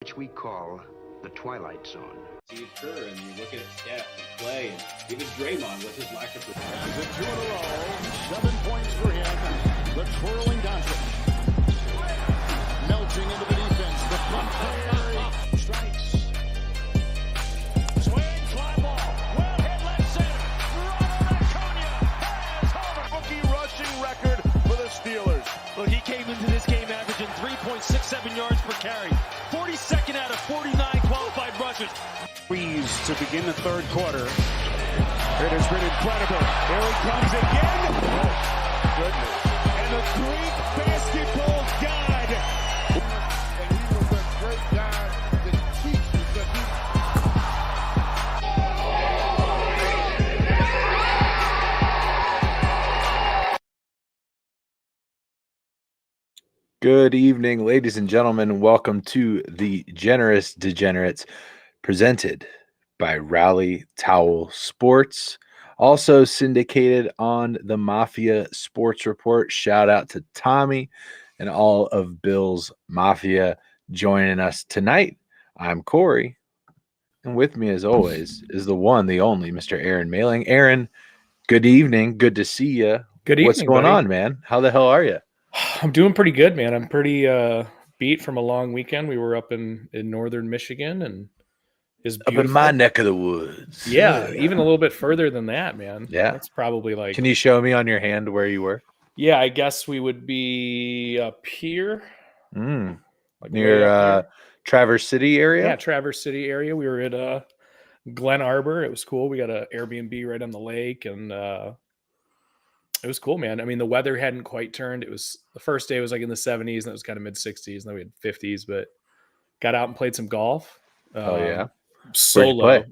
which we call the Twilight Zone. Steve Kerr, and you look at Steph and Clay, and even Draymond with his lack of Has it 2 in a row. 7 points for him. The twirling Doncic. Melting into the defense. The front player strikes. Swing, fly ball. Well hit left center. Ronald Acuña has home. Rookie rushing record for the Steelers. Look, he came into this game averaging 3.67 yards per carry. 42nd out of 49 qualified rushers. Freeze to begin the third quarter. It has been incredible. Here he comes again. Oh, goodness. And the Greek basketball god. And he was a great guy that teaches the Good evening, ladies and gentlemen. Welcome to the Generous Degenerates, presented by Rally Towel Sports, also syndicated on the Mafia Sports Report. Shout out to Tommy and all of Bill's Mafia joining us tonight. I'm Corey, and with me, as always, is the one, the only, Mr. Aaron Mailing. Aaron, good evening. Good to see you. Good evening. What's going on, man? How the hell are you? I'm doing pretty good, man. I'm pretty beat from a long weekend. We were up in northern Michigan, and is Up in my neck of the woods. Yeah, even a little bit further than that, man. Yeah. That's probably like. Can you show me on your hand where you were? Yeah, I guess we would be up here. Like Near Traverse City area? Yeah, Traverse City area. We were at Glen Arbor. It was cool. We got an Airbnb right on the lake, and it was cool, man. I mean, the weather hadn't quite turned. It was the first day was like in the 70s, and it was kind of mid 60s, and then we had 50s, but got out and played some golf. Oh, yeah. Solo.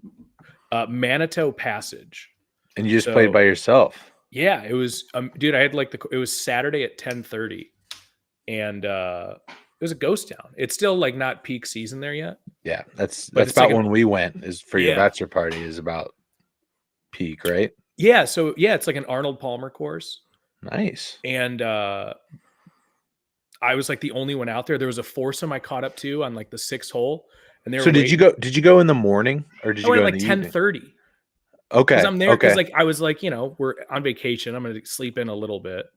Manitou Passage. And you just played by yourself? Yeah, it was, dude, I had it was Saturday at 10:30, and it was a ghost town. It's still like not peak season there yet. Yeah, that's about like when we went, is for your bachelor party, is about peak, right? Yeah, so it's like an Arnold Palmer course. Nice. And I was like the only one out there. There was a foursome I caught up to on like the 6th hole. And they were did you go in the morning, or did you go like in the 10:30? Okay. Because I'm there because like I was like, we're on vacation. I'm gonna sleep in a little bit.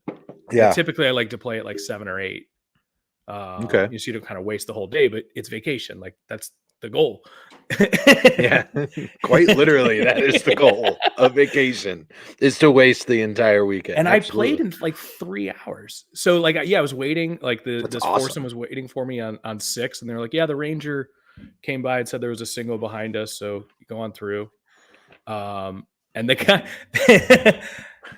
Yeah. And typically I like to play at like 7 or 8. Okay. You don't kind of waste the whole day, but it's vacation. Like that's the goal. Yeah, quite literally, that is the goal of vacation, is to waste the entire weekend. And absolutely. I played in like 3 hours. So like, I was waiting, like this awesome. Foursome was waiting for me on 6, and they were like, yeah, the Ranger came by and said there was a single behind us, so go on through. And the guy,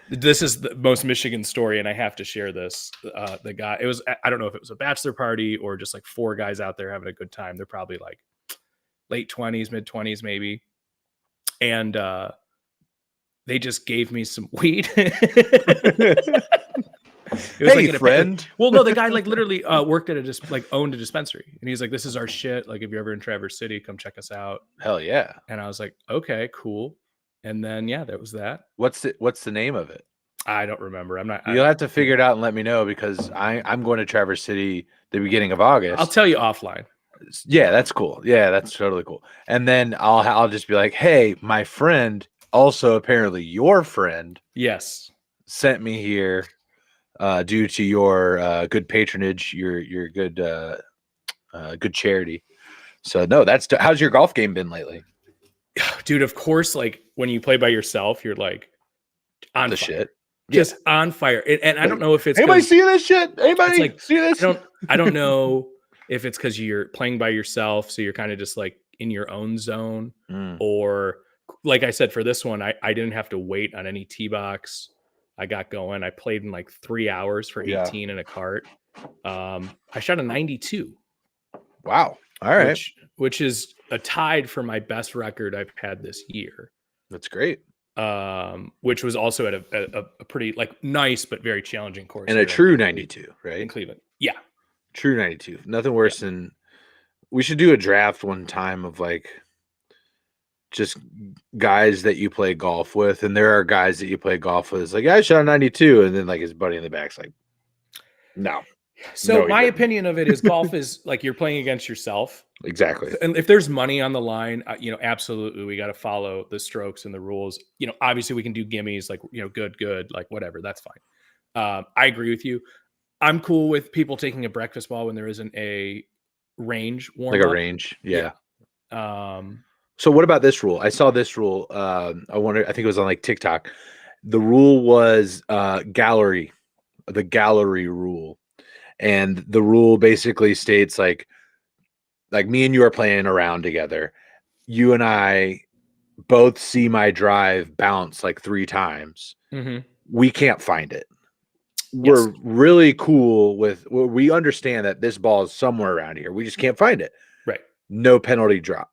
this is the most Michigan story, and I have to share this. The guy, it was, I don't know if it was a bachelor party or just like 4 guys out there having a good time. They're probably like late 20s, mid 20s, maybe. And they just gave me some weed. It was hey, like friend. Well, no, the guy like literally worked at owned a dispensary, and he's like, "This is our shit. Like, if you're ever in Traverse City, come check us out." Hell yeah! And I was like, "Okay, cool." And then that was that. What's the name of it? I don't remember. I'm not. You'll have to figure it out and let me know, because I'm going to Traverse City the beginning of August. I'll tell you offline. Yeah, that's cool. Yeah, that's totally cool. And then I'll just be like, hey, my friend, also apparently your friend, yes, sent me here due to your good patronage, your good good charity. So no, how's your golf game been lately? Dude, of course, like when you play by yourself, you're like on the fire. Shit. Just on fire. And I don't know if it's anybody see this shit? Anybody like, see this? I don't know if it's because you're playing by yourself, so you're kind of just like in your own zone, or like I said, for this one, I didn't have to wait on any tee box. I got going. I played in like 3 hours for 18 in a cart. I shot a 92. Wow. All right. Which is a tied for my best record I've had this year. That's great. Which was also at a pretty like nice but very challenging course. And a true 92, right? In Cleveland. Yeah. True 92. Nothing worse than, we should do a draft one time of like just guys that you play golf with, and there are guys that you play golf with. It's like, yeah, I shot a 92, and then like his buddy in the back's like, no. So No, he my didn't. opinion of it is golf is like you're playing against yourself. Exactly. And if there's money on the line, absolutely, we got to follow the strokes and the rules. Obviously we can do gimmies like, good, like whatever. That's fine. I agree with you. I'm cool with people taking a breakfast ball when there isn't a range warm Like a up. range. Yeah. Um, So what about this rule? I saw this rule. I think it was on like TikTok. The rule was the gallery rule. And the rule basically states like me and you are playing around together. You and I both see my drive bounce like 3 times. We can't find it. We're really cool with, we understand that this ball is somewhere around here. We just can't find it. Right. No penalty drop.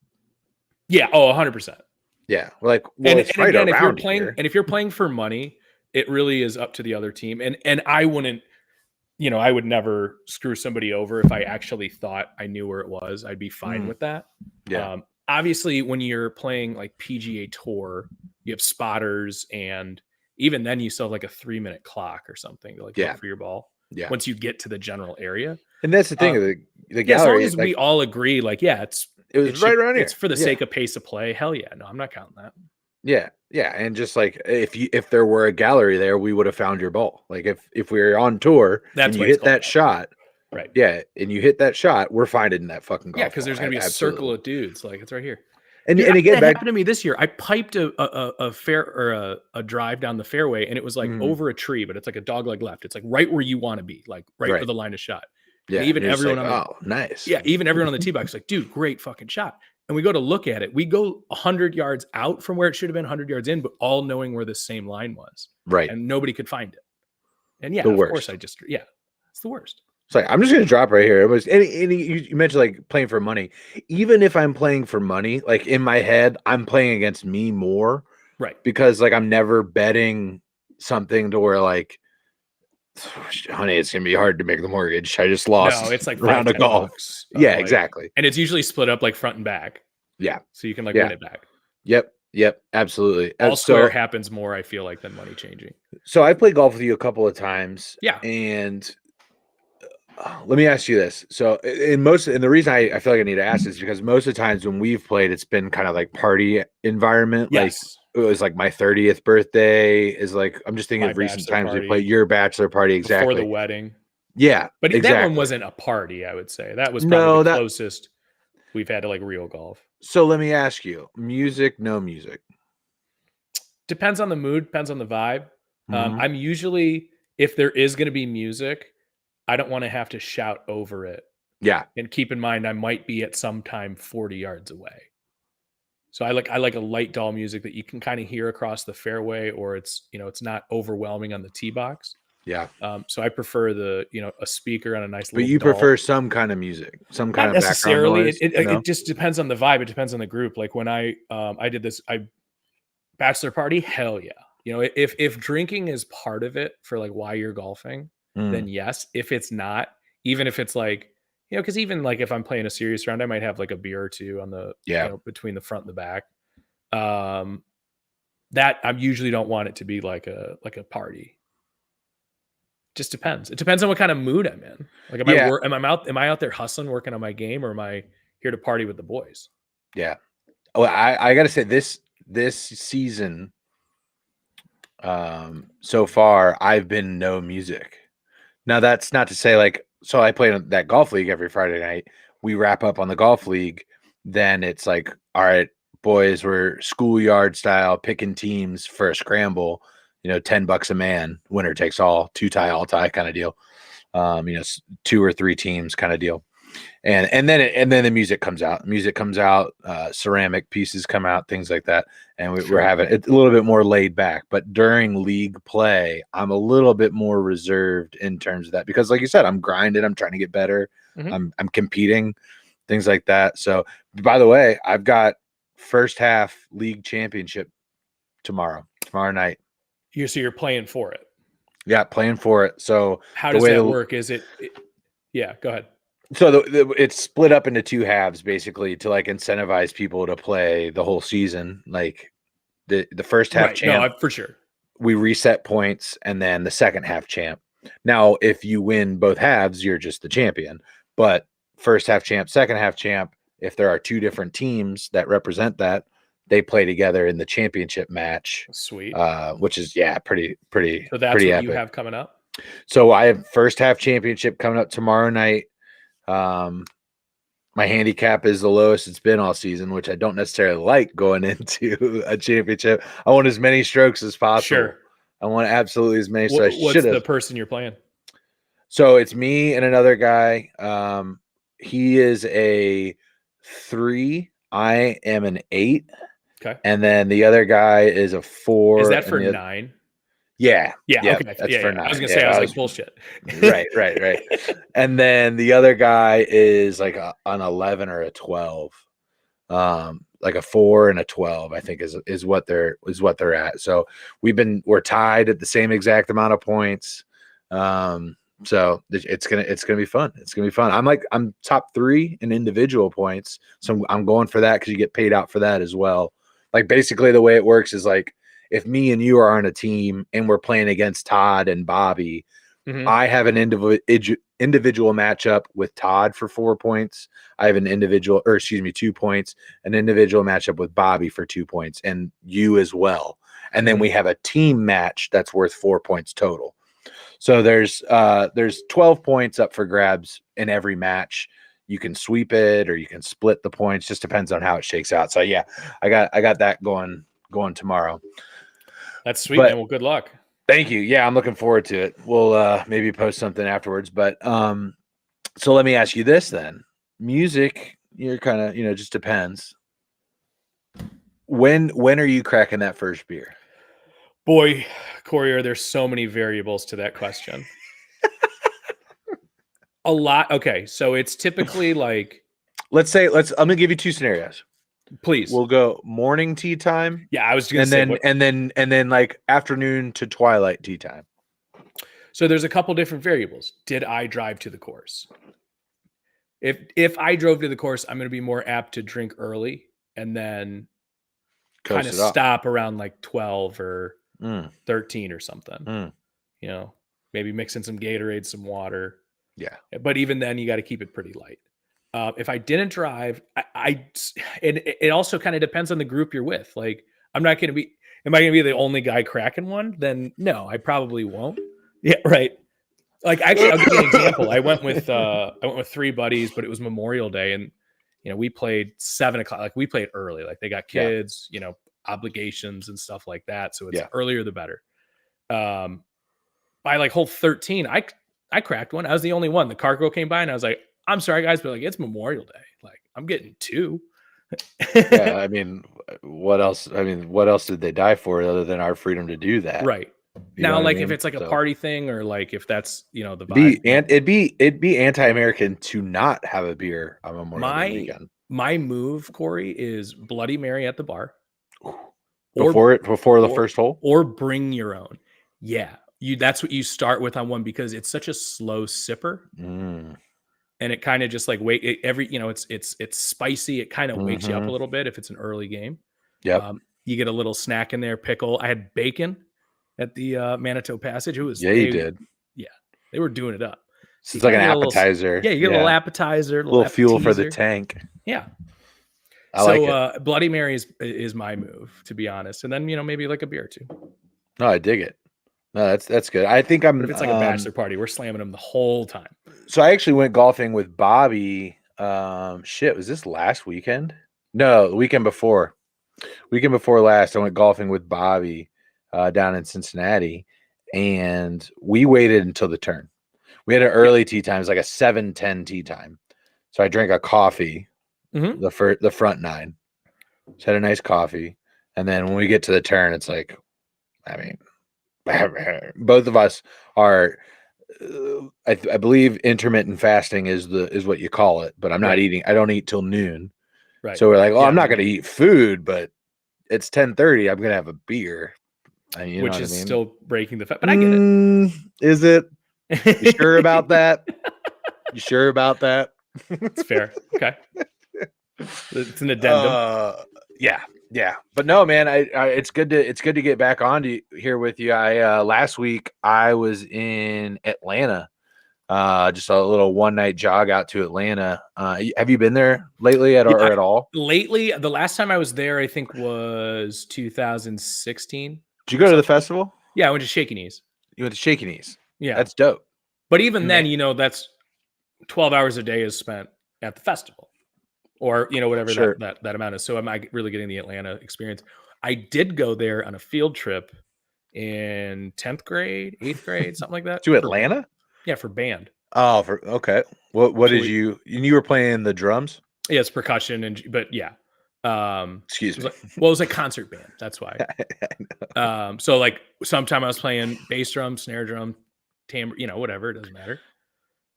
Yeah. Oh, 100%. Yeah. We're like, well, it's right again, around here. And if you're playing for money, it really is up to the other team. And I wouldn't, I would never screw somebody over if I actually thought I knew where it was. I'd be fine with that. Yeah. Obviously, when you're playing like PGA Tour, you have spotters, and even then, you still have like a 3-minute clock or something to like look for your ball. Yeah. Once you get to the general area, and that's the thing. The gallery. as long as we all agree, like, it was right around here. It's for the sake of pace of play. Hell yeah, no, I'm not counting that. Yeah, yeah, and just like if there were a gallery there, we would have found your ball. Like if we were on tour, that's and you hit that shot, right? Yeah, and you hit that shot, we're finding that fucking golf. Yeah, because there's gonna be a circle of dudes. Like it's right here. And again, that happened to me this year. I piped a fair or a drive down the fairway, and it was like over a tree, but it's like a dog leg left. It's like right where you want to be, like right where the line of shot. Yeah, and even everyone like, nice. Yeah, even everyone on the tee box is like, dude, great fucking shot. And we go to look at it. We go 100 yards out from where it should have been 100 yards in, but all knowing where the same line was. Right. And nobody could find it. And of course it's the worst. It's like, I'm just going to drop right here. It was you mentioned like playing for money. Even if I'm playing for money, like in my head, I'm playing against me more. Right. Because like I'm never betting something to where like, honey, it's gonna be hard to make the mortgage. I just lost. No, it's like round of golf. Yeah, exactly. And it's usually split up like front and back. Yeah, so you can like win it back. Yep, absolutely. All square happens more, I feel like, than money changing. So I played golf with you a couple of times. Yeah, and let me ask you this. So and the reason I feel like I need to ask this is because most of the times when we've played, it's been kind of like party environment. Yes. Like it was like my 30th birthday is like, I'm just thinking my of recent times party. we played your bachelor party. Exactly. Before the wedding. Yeah. But exactly. that one wasn't a party, I would say. That was probably the closest we've had to like real golf. So let me ask you, music, no music? Depends on the mood, depends on the vibe. I'm usually, if there is going to be music, I don't want to have to shout over it. Yeah. And keep in mind, I might be at some time 40 yards away. So I like a light dull music that you can kind of hear across the fairway, or it's, it's not overwhelming on the tee box. Yeah. So I prefer a speaker on a nice. But you prefer some kind of music, some kind of background noise. It just depends on the vibe. It depends on the group. Like when I did this, bachelor party, hell yeah. If drinking is part of it for like why you're golfing, then yes. If it's not, even if it's like, because even like if I'm playing a serious round, I might have like a beer or two on the between the front and the back. That I usually don't want it to be like a party. Just depends. It depends on what kind of mood I'm in. Like, am I out there hustling, working on my game, or am I here to party with the boys? Yeah. Oh, I gotta say this season, so far I've been no music. Now that's not to say like, so I play that golf league every Friday night. We wrap up on the golf league. Then it's like, all right, boys, we're schoolyard style picking teams for a scramble. $10 a man, winner takes all, 2-tie, all tie kind of deal. 2 or 3 teams kind of deal. And then the music comes out. Ceramic pieces come out, things like that. And we're having it a little bit more laid back. But during league play, I'm a little bit more reserved in terms of that because, like you said, I'm grinding. I'm trying to get better. I'm competing, things like that. So, by the way, I've got first half league championship tomorrow night. You're playing for it. Yeah, playing for it. So how does that work? Is it? Yeah, go ahead. So it's split up into 2 halves, basically, to like incentivize people to play the whole season. Like the first half champ, for sure. We reset points, and then the second half champ. Now, if you win both halves, you're just the champion. But first half champ, second half champ, if there are two different teams that represent that, they play together in the championship match. Sweet. Which is pretty So that's pretty what epic. you have coming up. So I have first half championship coming up tomorrow night. My handicap is the lowest it's been all season, which I don't necessarily like going into a championship. I want as many strokes as possible. Sure. I want absolutely as many. So what's the person you're playing? So it's me and another guy. He is a 3. I am an 8. Okay. And then the other guy is a 4. Is that for 9? Yeah. Yeah. Okay. That's for 9. I was gonna say, I was like, bullshit. Right. And then the other guy is like an 11 or a 12. Like a 4 and a 12, I think is what they're at. So we're tied at the same exact amount of points. So it's gonna be fun. It's gonna be fun. I'm top 3 in individual points, so I'm going for that because you get paid out for that as well. Like basically the way it works is like if me and you are on a team and we're playing against Todd and Bobby, I have an individual matchup with Todd for 4 points. I have 2 points, an individual matchup with Bobby for 2 points, and you as well. And then we have a team match that's worth 4 points total. So there's 12 points up for grabs in every match. You can sweep it or you can split the points. Just depends on how it shakes out. So yeah, I got that going tomorrow. That's sweet, man. Well, good luck. Thank you. Yeah, I'm looking forward to it. We'll maybe post something afterwards. But so let me ask you this then. Music, you're kind of, just depends. When are you cracking that first beer? Boy, Corey, there's so many variables to that question. A lot. Okay, so it's typically like I'm gonna give you 2 scenarios. Please. We'll go morning tea time. Yeah, I was gonna say and then like afternoon to twilight tea time. So there's a couple different variables. Did I drive to the course? If I drove to the course, I'm gonna be more apt to drink early and then kind of stop around like 12 or 13 or something. Maybe mix in some Gatorade, some water. Yeah. But even then you got to keep it pretty light. If I didn't drive, it also kind of depends on the group you're with. Like, am I going to be the only guy cracking one? Then no, I probably won't. Yeah. Right. Like, actually, I'll give you an example. I went with 3 buddies, but it was Memorial Day and, we played 7 o'clock. Like we played early, like they got kids, obligations and stuff like that. So it's earlier, the better. By like hole 13, I cracked one. I was the only one. The car girl came by and I was like, I'm sorry guys, but like, it's Memorial Day. Like I'm getting 2. Yeah. I mean, what else did they die for other than our freedom to do that? Right. Now, like if it's like a party thing or like if that's, the vibe. It'd be anti-American to not have a beer on Memorial Day weekend. My move, Corey, is Bloody Mary at the bar. Before the first hole? Or bring your own. Yeah. That's what you start with on one because it's such a slow sipper. And it kind of just like it's spicy. It kind of wakes you up a little bit if it's an early game. Yeah. You get a little snack in there, pickle. I had bacon at the Manitou Passage. It was you did. Yeah. They were doing it up. So it's like an appetizer. You get a little appetizer, a little fuel for the tank. Yeah. I like it. Bloody Mary is my move, to be honest. And then, maybe like a beer or 2. No, I dig it. No, that's good. I think But if it's like a bachelor party, we're slamming them the whole time. So I actually went golfing with Bobby. Was this last weekend? No, the weekend before. Weekend before last, I went golfing with Bobby down in Cincinnati, and we waited until the turn. We had an early tee time. It was like a 7:10 tee time. So I drank a coffee, the front 9. Just had a nice coffee. And then when we get to the turn, it's like, both of us are, I believe intermittent fasting is what you call it, but I'm not eating. I don't eat till noon. Right. So we're like, I'm not going to eat food, but it's 10:30. I'm going to have a beer. Which is still breaking the fast, but I get it. Is it? You sure about that? You sure about that? It's fair. Okay. It's an addendum. Yeah. Yeah, but no, man, I it's good to get back on here with you. I last week I was in Atlanta, just a little one night jog out to Atlanta. Have you been there lately or at all? Lately, the last time I was there, I think was 2016. Did you go to the festival? Yeah, I went to Shaky Knees. You went to Shaky Knees. Yeah, that's dope. But even then, that's 12 hours a day is spent at the festival, or whatever Sure. that amount is. So am I really getting the Atlanta experience? I did go there on a field trip in 10th grade, 8th grade, something like that. To Atlanta? Yeah, for band. Oh, okay. What did you were playing the drums? Yeah, it's percussion but yeah. Excuse me. It was a concert band. That's why. So like sometime I was playing bass drum, snare drum, timbre, whatever, it doesn't matter.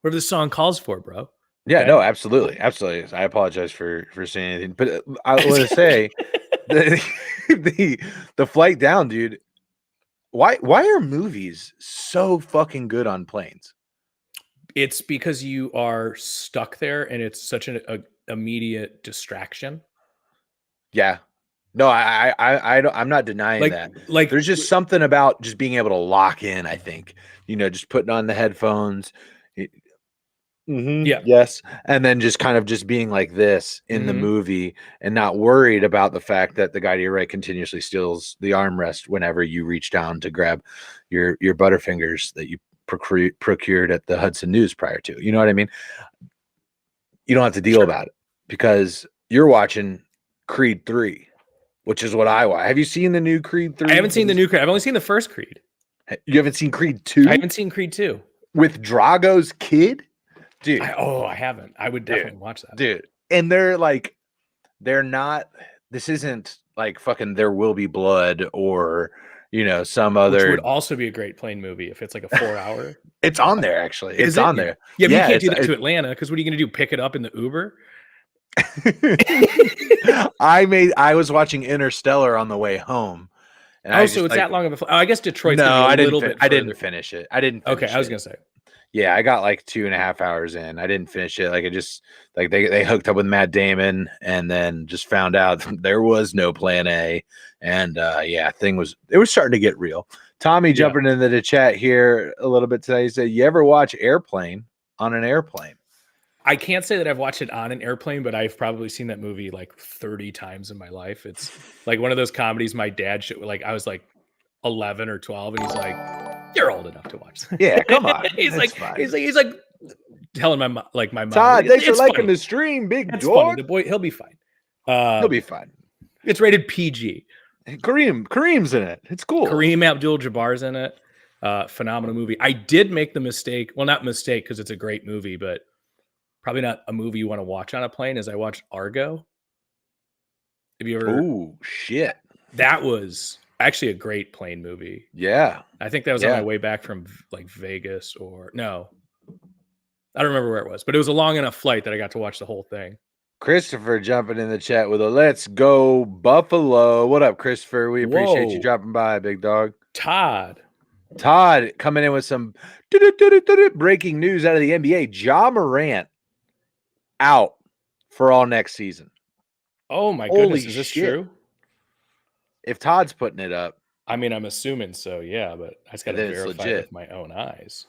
Whatever the song calls for, bro. Yeah, okay? No, absolutely. I apologize for saying anything, but I want to say the flight down, dude. Why are movies so fucking good on planes? It's because you are stuck there, and it's such an immediate distraction. Yeah, no, I'm not denying that. Like, there's just something about just being able to lock in. I think just putting on the headphones. Yeah. Yes. And then just kind of just being like this in the movie and not worried about the fact that the guy to your right continuously steals the armrest whenever you reach down to grab your Butterfingers that you procured at the Hudson News prior to. You know what I mean? You don't have to deal about it because you're watching Creed 3, which is what I watch. Have you seen the new Creed 3? I haven't seen the new Creed. I've only seen the first Creed. You haven't seen Creed 2? I haven't seen Creed 2. With Drago's kid? Dude. I haven't. I would definitely watch that. Dude. And they're not, this isn't like fucking There Will Be Blood or, some other. Which would also be a great plane movie if it's like a 4-hour. It's on there, actually. It's on there. Yeah, but you can't do that to Atlanta because what are you going to do? Pick it up in the Uber? I was watching Interstellar on the way home. And so it's that long of a flight. I guess Detroit's bit I didn't finish it. I didn't finish I was going to say. Yeah, I got like 2.5 hours in. I didn't finish it. Like, they hooked up with Matt Damon and then just found out there was no plan A. And it was starting to get real. Tommy jumping into the chat here a little bit today. He said, you ever watch Airplane on an airplane? I can't say that I've watched it on an airplane, but I've probably seen that movie like 30 times in my life. It's like one of those comedies my dad should, like, I was like 11 or 12 and he's like, you're old enough to watch that. Yeah, come on. he's like telling my mom, Todd, thanks for liking the stream, big dog. Funny. The boy, he'll be fine. He'll be fine. It's rated PG. Kareem's in it. It's cool. Kareem Abdul-Jabbar's in it. Phenomenal movie. I did make the mistake. Well, not mistake because it's a great movie, but probably not a movie you want to watch on a plane. As I watched Argo. Have you ever? Oh shit! That was actually a great plane movie. Yeah, I think that was on my way back from like Vegas or no, I don't remember where it was, but it was a long enough flight that I got to watch the whole thing. Christopher jumping in the chat with a "Let's go Buffalo." What up, Christopher? We appreciate you dropping by, big dog. Todd coming in with some breaking news out of the NBA. Ja Morant out for all next season. Oh my goodness, is this true? If Todd's putting it up, I mean, I'm assuming so, yeah, but I just got to verify it with my own eyes.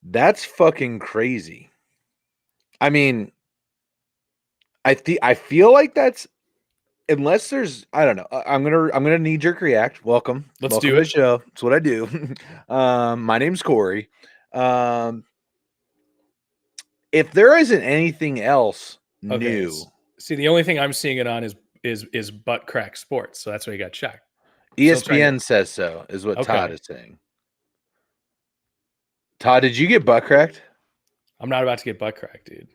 That's fucking crazy. I mean, I feel like that's, unless there's, I don't know. I'm gonna knee-jerk react. Welcome do it. To the show. That's what I do. My name's Corey. If there isn't anything else new, see, the only thing I'm seeing it on is Butt Crack Sports, so that's why you got checked. ESPN says so, is what Todd is saying. Todd, did you get butt cracked? I'm not about to get butt cracked, dude.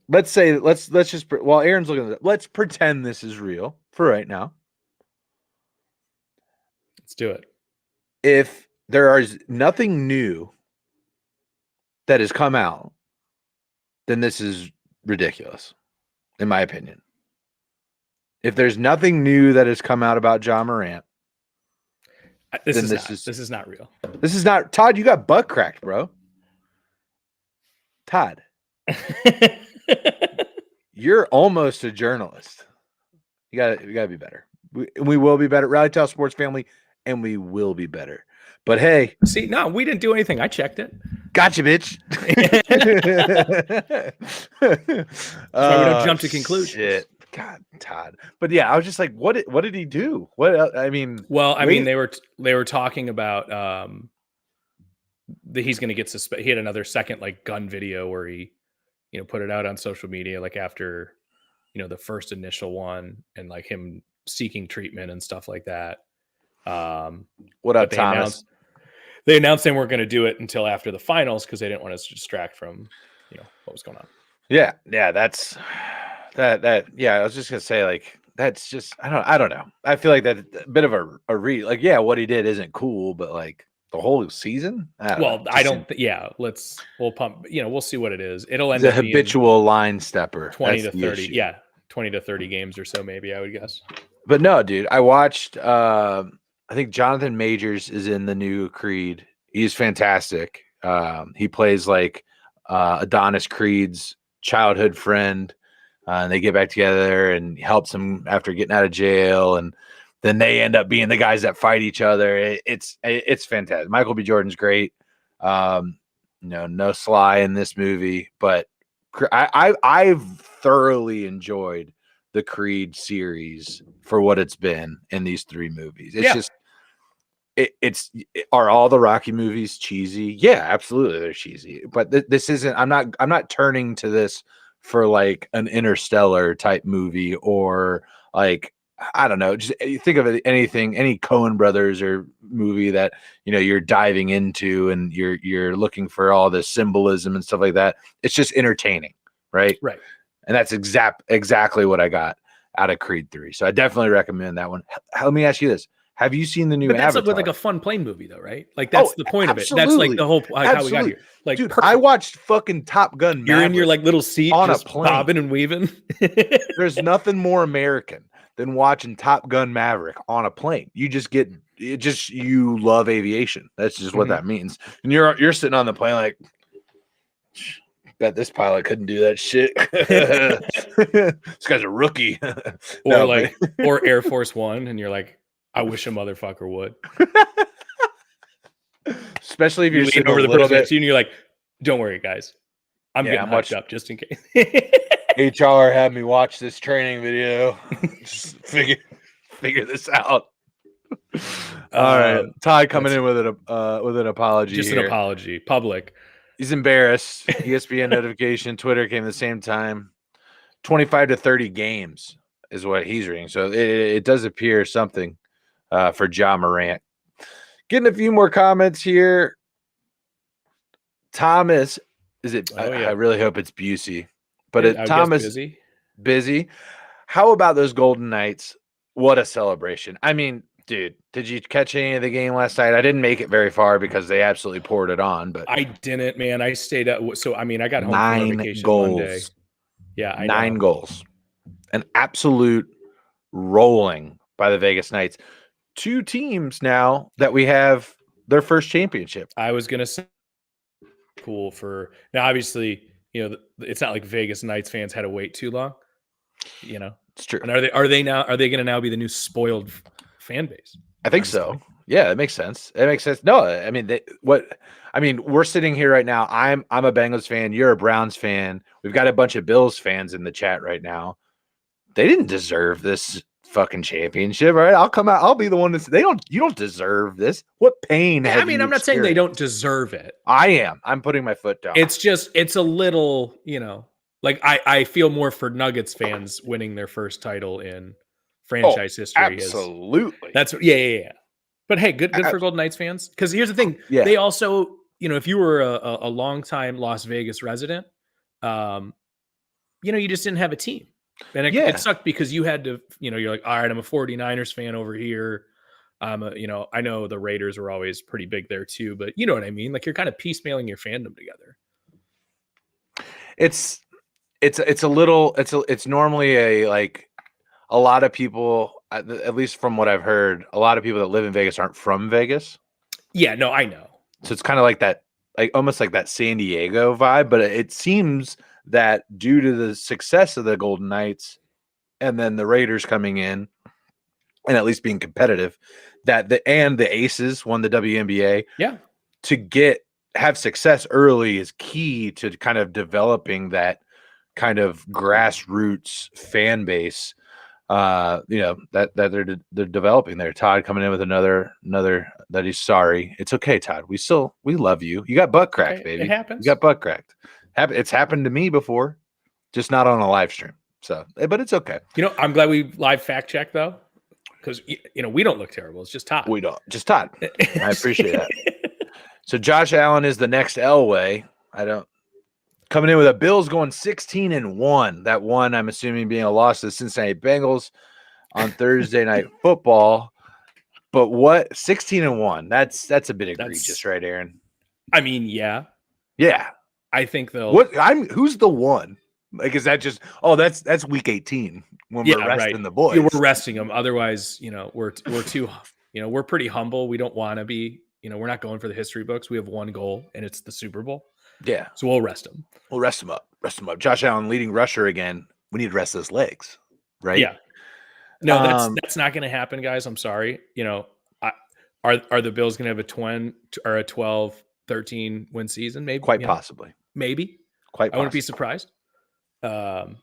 Let's just, while Aaron's looking at it, let's pretend this is real for right now. Let's do it. If there is nothing new that has come out, then this is ridiculous, in my opinion. If there's nothing new that has come out about Ja Morant, this is not real. This is not, Todd, you got butt cracked, bro. Todd. you're almost a journalist. You gotta be better. We will be better. Rally Towel Sports family, and we will be better. But hey, see, no, we didn't do anything. I checked it. Gotcha, bitch. That's why we don't jump to conclusions. Shit. God, Todd. But yeah, I was just like, what did he do? I mean, well, I mean, they were talking about that he's going to get suspended. He had another second like gun video where he, put it out on social media like after, the first initial one and like him seeking treatment and stuff like that. What up, Thomas? They announced they weren't going to do it until after the finals because they didn't want us to distract from, what was going on. Yeah, that's that. Yeah, I was just gonna say like that's just I don't know. I feel like that's a bit of a read. Like, yeah, what he did isn't cool, but like the whole season. We'll pump. We'll see what it is. It'll end up being habitual line stepper. 20 to 30. Issue. Yeah, 20 to 30 games or so, maybe I would guess. But no, dude, I watched. I think Jonathan Majors is in the new Creed. He's fantastic. He plays like Adonis Creed's childhood friend. And they get back together and helps him after getting out of jail. And then they end up being the guys that fight each other. It's fantastic. Michael B. Jordan's great. No Sly in this movie, but I've thoroughly enjoyed the Creed series for what it's been in these three movies. It's just are all the Rocky movies cheesy? Yeah, absolutely, they're cheesy. But this isn't. I'm not turning to this for like an Interstellar type movie or like I don't know. Just think of it, any Coen brothers or movie that you're diving into and you're looking for all this symbolism and stuff like that. It's just entertaining, right? Right. And that's exactly what I got out of Creed 3. So I definitely recommend that one. Let me ask you this. Have you seen the new Avatar? That's like a fun plane movie though, right? Like that's the point absolutely. of it. That's like the whole how we got here. Like, dude, I watched fucking Top Gun Maverick. You're in your like little seat on just a plane, bobbing and weaving. There's nothing more American than watching Top Gun Maverick on a plane. You just get you love aviation. That's just what that means. And you're sitting on the plane like, bet this pilot couldn't do that shit. This guy's a rookie. Or Air Force One, and you're like, I wish a motherfucker would. Especially if you're sitting over the person next to you and you're like, don't worry, guys. I'm getting hooked up just in case. HR had me watch this training video. Just figure this out. All right. Ty coming in with an apology. Just here. An apology. Public. He's embarrassed. ESPN notification. Twitter came the same time. 25 to 30 games is what he's reading. So it does appear something for Ja Morant. Getting a few more comments here. Thomas, is it? Oh, yeah. I really hope it's Busey. But Thomas, busy. How about those Golden Knights? What a celebration. I mean, dude, did you catch any of the game last night? I didn't make it very far because they absolutely poured it on. But I didn't, man. I stayed up. So, I mean, I got home 9 from vacation goals. Monday. Yeah, I 9 goals. An absolute rolling by the Vegas Knights. 2 teams now that we have their first championship. I was going to say cool for now, obviously, it's not like Vegas Knights fans had to wait too long. It's true. And are they going to now be the new spoiled fan base? I think so. Yeah, it makes sense. No, I mean, we're sitting here right now. I'm a Bengals fan. You're a Browns fan. We've got a bunch of Bills fans in the chat right now. They didn't deserve this fucking championship, right? I'll come out. I'll be the one that's you don't deserve this. What pain? I'm not saying they don't deserve it. I am. I'm putting my foot down. It's a little, like I feel more for Nuggets fans winning their first title in franchise history. Absolutely. That's yeah. But hey, good for Golden Knights fans. Because here's the thing. Yeah. They also, if you were a longtime Las Vegas resident, you just didn't have a team. And it sucked because you had to, you're like, all right, I'm a 49ers fan over here. I know the Raiders were always pretty big there too, but you know what I mean? Like you're kind of piecemealing your fandom together. It's normally a lot of people, at least from what I've heard, a lot of people that live in Vegas aren't from Vegas. Yeah, no, I know. So it's kind of like that, like almost like that San Diego vibe, but it seems that due to the success of the Golden Knights and then the Raiders coming in and at least being competitive, that the Aces won the WNBA. Yeah. To have success early is key to kind of developing that kind of grassroots fan base. That they're developing there. Todd coming in with another that he's sorry. It's okay, Todd. We love you. You got butt cracked, baby. It happens. You got butt cracked. It's happened to me before, just not on a live stream. So, but it's okay. I'm glad we live fact check though, because we don't look terrible. It's just Todd. We don't. Just Todd. I appreciate that. So Josh Allen is the next Elway. Coming in with the Bills going 16-1. That one, I'm assuming, being a loss to the Cincinnati Bengals on Thursday Night Football. But what 16-1? That's a bit egregious, right, Aaron? I mean, yeah. I think they'll. Who's the one? Like, is that just? Oh, that's week 18 when we're resting the boys. Yeah, we're resting them. Otherwise, we're too. We're pretty humble. We don't want to be. We're not going for the history books. We have one goal, and it's the Super Bowl. Yeah. So we'll rest him. We'll rest him up. Josh Allen, leading rusher again. We need to rest those legs, right? Yeah. No, that's not going to happen, guys. I'm sorry. Are the Bills going to have a 12-13 win season? Maybe. Quite possibly. Maybe. Quite possibly. I wouldn't be surprised. But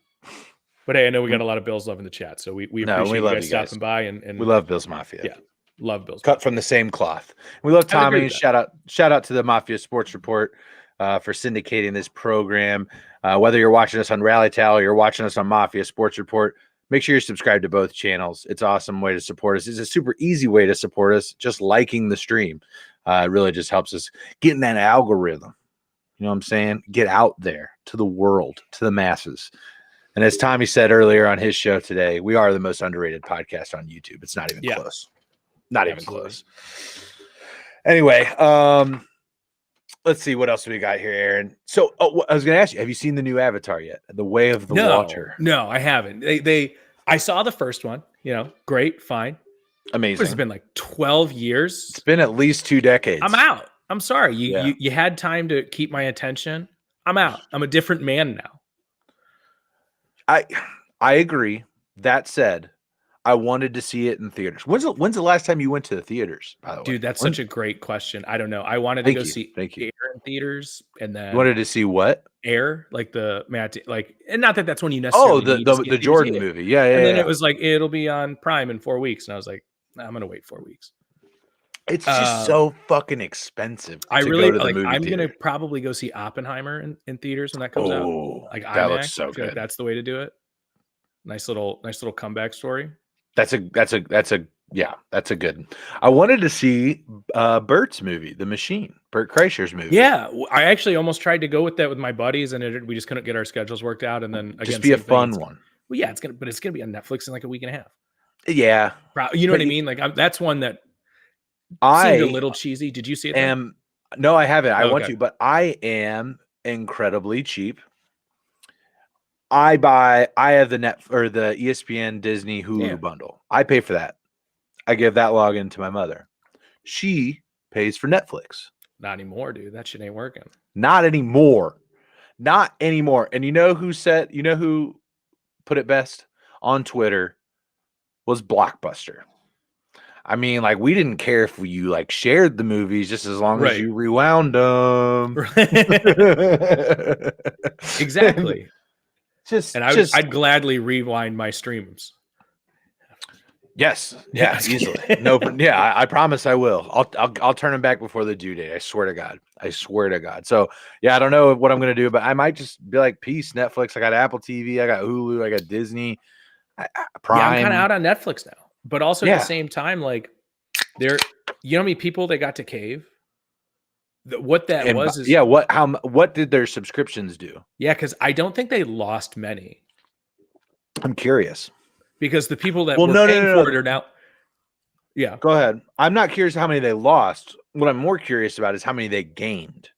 hey, I know we got a lot of Bills love in the chat, so we appreciate you guys stopping by and we love Bills Mafia. Yeah. Love Bills. Cut from the same cloth. We love Tommy. Shout out to the Mafia Sports Report for syndicating this program. Whether you're watching us on Rally Towel or you're watching us on Mafia Sports Report, make sure you're subscribed to both channels. It's an awesome way to support us. It's a super easy way to support us. Just liking the stream. It really just helps us get in that algorithm. You know what I'm saying? Get out there to the world, to the masses. And as Tommy said earlier on his show today, we are the most underrated podcast on YouTube. It's not even close. Not even close. Anyway, let's see what else we got here, Aaron. So I was going to ask you, have you seen the new Avatar yet? The Way of the Water. No, I haven't. I saw the first one. Great, fine. Amazing. It's been like 12 years. It's been at least 2 decades. I'm out. I'm sorry. You had time to keep my attention. I'm out. I'm a different man now. I agree. That said, I wanted to see it in theaters. When's the last time you went to the theaters, by the way? Dude, that's such a great question. I don't know. I wanted to go see Air in theaters, and then you wanted to see what? Air, like the and not that that's when you necessarily the Jordan movie. Yeah. And then it was like it'll be on Prime in 4 weeks, and I was like, I'm gonna wait 4 weeks. It's just so fucking expensive. I really go to the movie I'm theater. Gonna probably go see Oppenheimer in theaters when that comes out. Like that IMAX. Looks so good. Like that's the way to do it. Nice little comeback story. That's a good. I wanted to see Bert's movie, The Machine, Bert Kreischer's movie. Yeah, I actually almost tried to go with that with my buddies, and we just couldn't get our schedules worked out. And then again, just be a fun one. Well, yeah, it's gonna be on Netflix in like a week and a half. Yeah, you know what I mean. Like that's one that seemed a little cheesy. Did you see it? No, I haven't. I want to, but I am incredibly cheap. I have the the ESPN Disney Hulu bundle. I pay for that. I give that login to my mother. She pays for Netflix. Not anymore, dude. That shit ain't working. Not anymore. And you know who put it best on Twitter was Blockbuster. I mean, like, we didn't care if you like shared the movies just as long as you rewound them. Exactly. I'd gladly rewind my streams. Yes. Yeah. Easily. No. Yeah. I promise I will. I'll turn them back before the due date. I swear to God. So yeah, I don't know what I'm gonna do, but I might just be like, peace, Netflix. I got Apple TV. I got Hulu. I got Disney. Prime. Yeah, I'm kind of out on Netflix now. But also at the same time, like you know how many people they got to cave? What that was is what did their subscriptions do? Yeah, because I don't think they lost many. I'm curious. Because the people that were paying for it are now. Yeah. Go ahead. I'm not curious how many they lost. What I'm more curious about is how many they gained.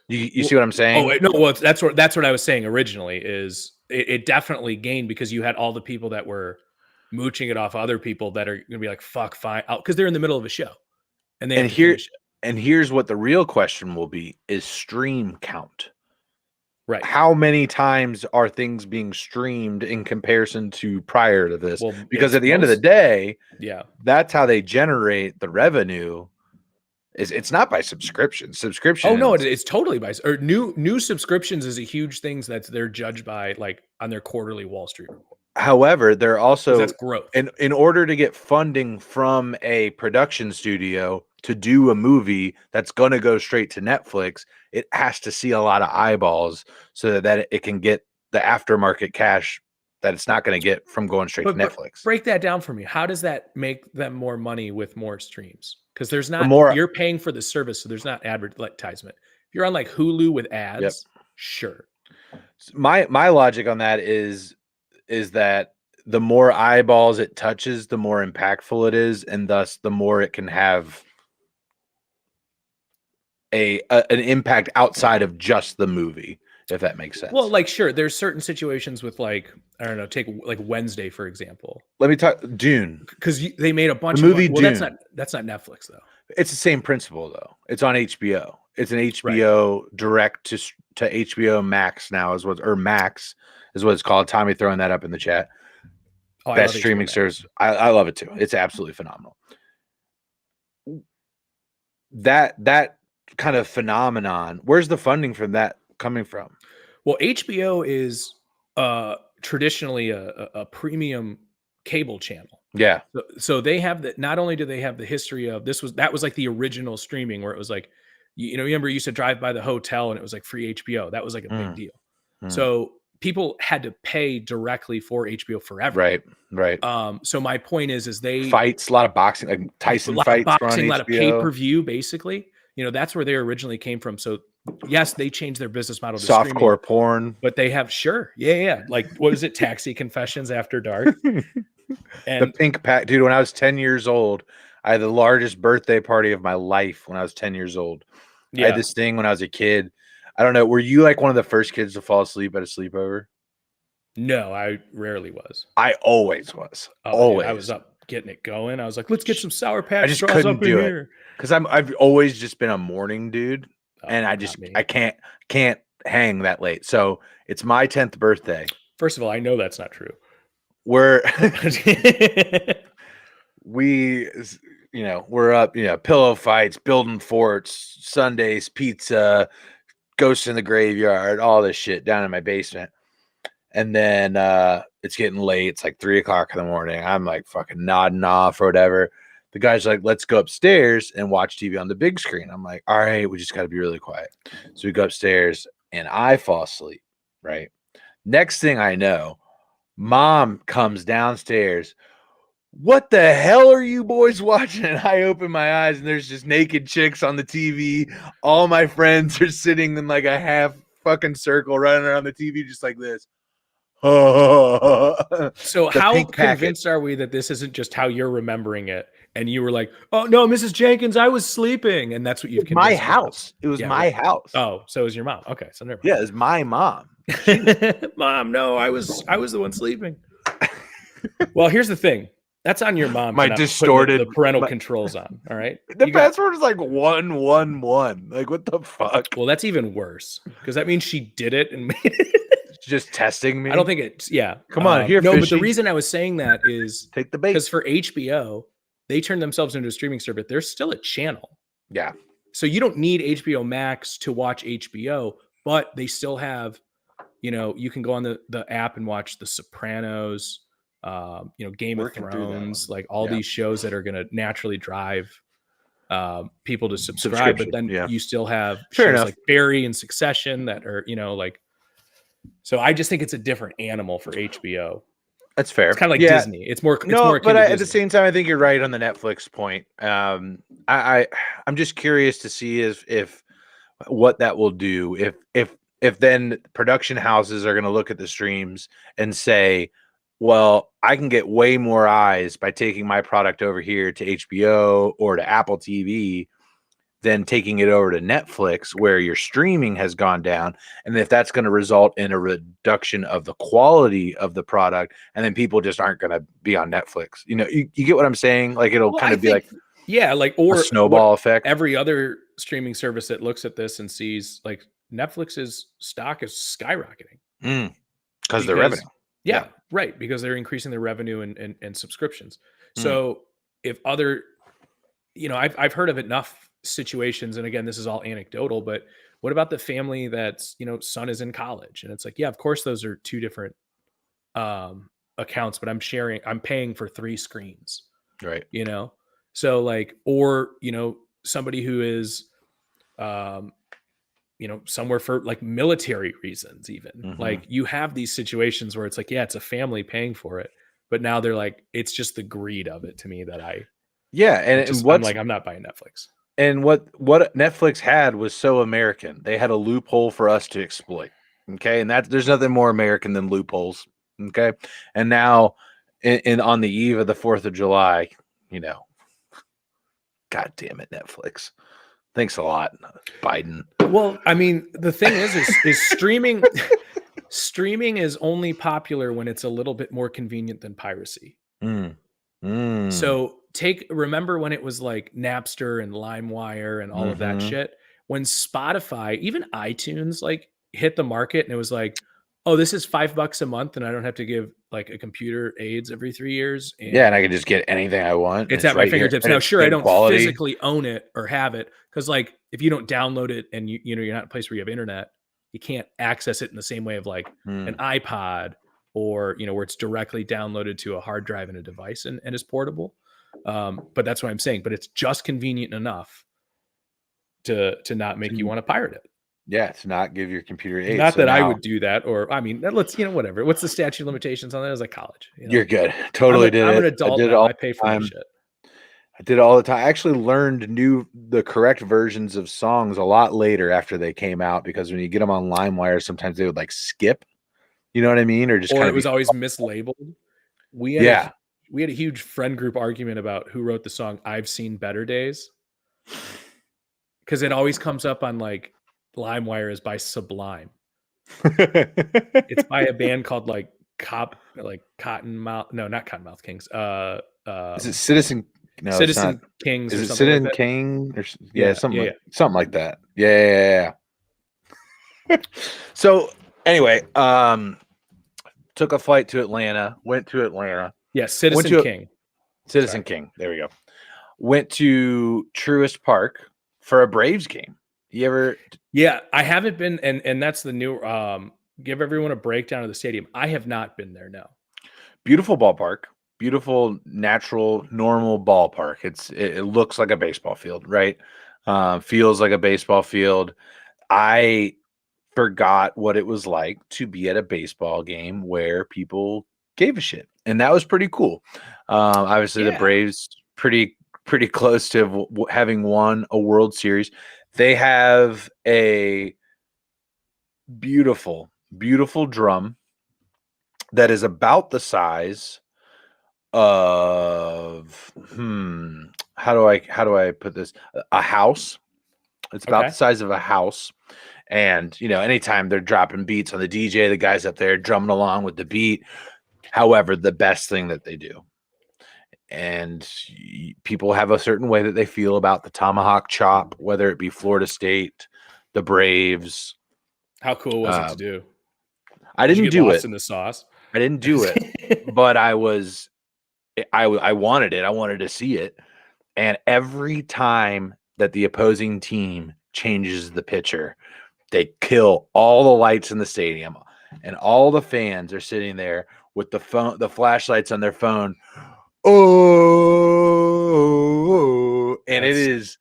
You see what I'm saying? Oh, no, well, that's what I was saying originally is it definitely gained because you had all the people that were mooching it off other people that are going to be like, fuck, fine. Because they're in the middle of a show. And here's what the real question will be is stream count. Right. How many times are things being streamed in comparison to prior to this? Well, Because at the end of the day, yeah, that's how they generate the revenue. It's not by subscription. Subscription. Oh no, it's totally by or new subscriptions is a huge thing that they're judged by like on their quarterly Wall Street report. However, they're also that's growth. In order to get funding from a production studio to do a movie that's going to go straight to Netflix, it has to see a lot of eyeballs so that it can get the aftermarket cash that it's not going to get from going straight to Netflix. Break that down for me. How does that make them more money with more streams? Because there's not you're paying for the service, so there's not advertisement. If you're on like Hulu with ads, sure. My logic on that is that the more eyeballs it touches, the more impactful it is, and thus the more it can have an impact outside of just the movie, if that makes sense. Well, like sure, there's certain situations with like I don't know, take like Wednesday for example. Let me talk Dune because they made a bunch the movie of money. Well, Dune. That's not Netflix though. It's the same principle though. It's on HBO. It's an HBO direct to HBO Max now is what Max is what it's called. Tommy throwing that up in the chat. Best streaming service. I love it too. It's absolutely phenomenal. That kind of phenomenon. Where's the funding from that coming from? Well, HBO is traditionally a premium cable channel. Yeah. So they have that. Not only do they have the history of that was like the original streaming where it was like, you remember you used to drive by the hotel and it was like free HBO. That was like a big deal. So people had to pay directly for HBO forever. Right. So my point is they fights, a lot of boxing, like Tyson fights, a lot of pay-per-view, basically. That's where they originally came from. So yes, they changed their business model to softcore porn, but they have like what is it, Taxi Confessions After Dark, and the pink pack, dude. When I was 10 years old, I had the largest birthday party of my life. When I was 10 years old, I had this thing when I was a kid. I don't know. Were you like one of the first kids to fall asleep at a sleepover? No, I rarely was. I always was. Always. Yeah, I was up getting it going. I was like, let's get some Sour Patch. I just couldn't do it because I've always just been a morning dude, and I can't hang that late. So it's my 10th birthday. First of all, I know that's not true. We're up, pillow fights, building forts, Sundays, pizza, ghosts in the graveyard, all this shit down in my basement. And then it's getting late. It's like 3:00 in the morning. I'm like fucking nodding off or whatever. The guy's like, let's go upstairs and watch TV on the big screen. I'm like, all right, we just got to be really quiet. So we go upstairs and I fall asleep, right? Next thing I know, Mom comes downstairs. What the hell are you boys watching? And I open my eyes and there's just naked chicks on the TV. All my friends are sitting in like a half fucking circle running around the TV just like this. So how convinced are we that this isn't just how you're remembering it? And you were like, oh no, Mrs. Jenkins, I was sleeping. And that's what you've convinced my house. It was my house. Oh, so it was your mom. Okay. So never mind. Yeah, it was my mom. Mom, no, I was the one sleeping. Well, here's the thing. That's on your mom. My distorted the parental controls on. All right. The password is like 111. Like what the fuck? Well, that's even worse because that means she did it and made it. Just testing me. I don't think it's Come on, here. No, fishy. but the reason I was saying that is take the bait because for HBO, they turned themselves into a streaming service. They're still a channel. Yeah. So you don't need HBO Max to watch HBO, but they still have, you can go on the app and watch The Sopranos, Game of Thrones, like all these shows that are going to naturally drive people to subscribe. But then you still have shows like Barry and Succession that are, so I just think it's a different animal for HBO. That's fair. It's kind of like Disney. It's more. But at the same time, I think you're right on the Netflix point. I'm just curious to see if what that will do. If then production houses are going to look at the streams and say, well, I can get way more eyes by taking my product over here to HBO or to Apple TV than taking it over to Netflix, where your streaming has gone down. And if that's going to result in a reduction of the quality of the product, and then people just aren't going to be on Netflix. You get what I'm saying? Like it'll kind of be or a snowball effect. Every other streaming service that looks at this and sees like Netflix's stock is skyrocketing because their revenue. Yeah, right. Because they're increasing their revenue and subscriptions. Mm. So if other, I've heard of enough situations, and again, this is all anecdotal, but what about the family that's, son is in college? And it's like, yeah, of course, those are two different accounts, but I'm paying for 3 screens. Right. So like, or, somebody who is, somewhere for like military reasons, even like you have these situations where it's like, yeah, it's a family paying for it, but now they're like, it's just the greed of it to me that I'm not buying Netflix. And what Netflix had was so American. They had a loophole for us to exploit. Okay. And there's nothing more American than loopholes. Okay. And now on the eve of the 4th of July, God damn it, Netflix. Thanks a lot, Biden. Well, I mean, the thing is streaming streaming is only popular when it's a little bit more convenient than piracy. So remember when it was like Napster and LimeWire and all of that shit? When Spotify, even iTunes, like hit the market and it was like, oh, this is $5 a month and I don't have to give like a computer aids every 3 years. And I can just get anything I want. It's at my fingertips. Now, sure, I don't physically own it or have it because like if you don't download it and you're not in a place where you have internet, you can't access it in the same way of like an iPod or, where it's directly downloaded to a hard drive in a device and is portable. But that's what I'm saying. But it's just convenient enough to not make you want to pirate it. Yeah, to not give your computer aids. Not that I would do that, or I mean, let's whatever. What's the statute of limitations on that? It was like college. You're good. Totally did it. I'm an adult now. I pay for my shit. I did it all the time. I actually learned the correct versions of songs a lot later after they came out because when you get them on LimeWire, sometimes they would like skip. You know what I mean? Or it was always mislabeled. We had a huge friend group argument about who wrote the song "I've Seen Better Days" because it always comes up on like LimeWire is by Sublime. It's by a band called like Cottonmouth. No, not Cottonmouth Kings. Is it Citizen? No, Citizen Kings. Is it Citizen like King? Or, something like that. Yeah. So anyway, took a flight to Atlanta. Went to Atlanta. Yeah, Citizen King. Citizen King. There we go. Went to Truist Park for a Braves game. You ever? Yeah, I haven't been, and that's the new. Give everyone a breakdown of the stadium. I have not been there. No. Beautiful ballpark. Beautiful, natural, normal ballpark. It looks like a baseball field, right? Feels like a baseball field. I forgot what it was like to be at a baseball game where people gave a shit, and that was pretty cool. Obviously, the Braves pretty close to having won a World Series. They have a beautiful, beautiful drum that is about the size of how do I put this? A house. It's about the size of a house. And anytime they're dropping beats on the DJ, the guys up there drumming along with the beat. However, the best thing that they do. And people have a certain way that they feel about the tomahawk chop, whether it be Florida State, the Braves. How cool was it to do? I didn't do it in the sauce. I didn't do it, but I wanted it. I wanted to see it. And every time that the opposing team changes the pitcher, they kill all the lights in the stadium, and all the fans are sitting there with the flashlights on their phone. Oh, and it is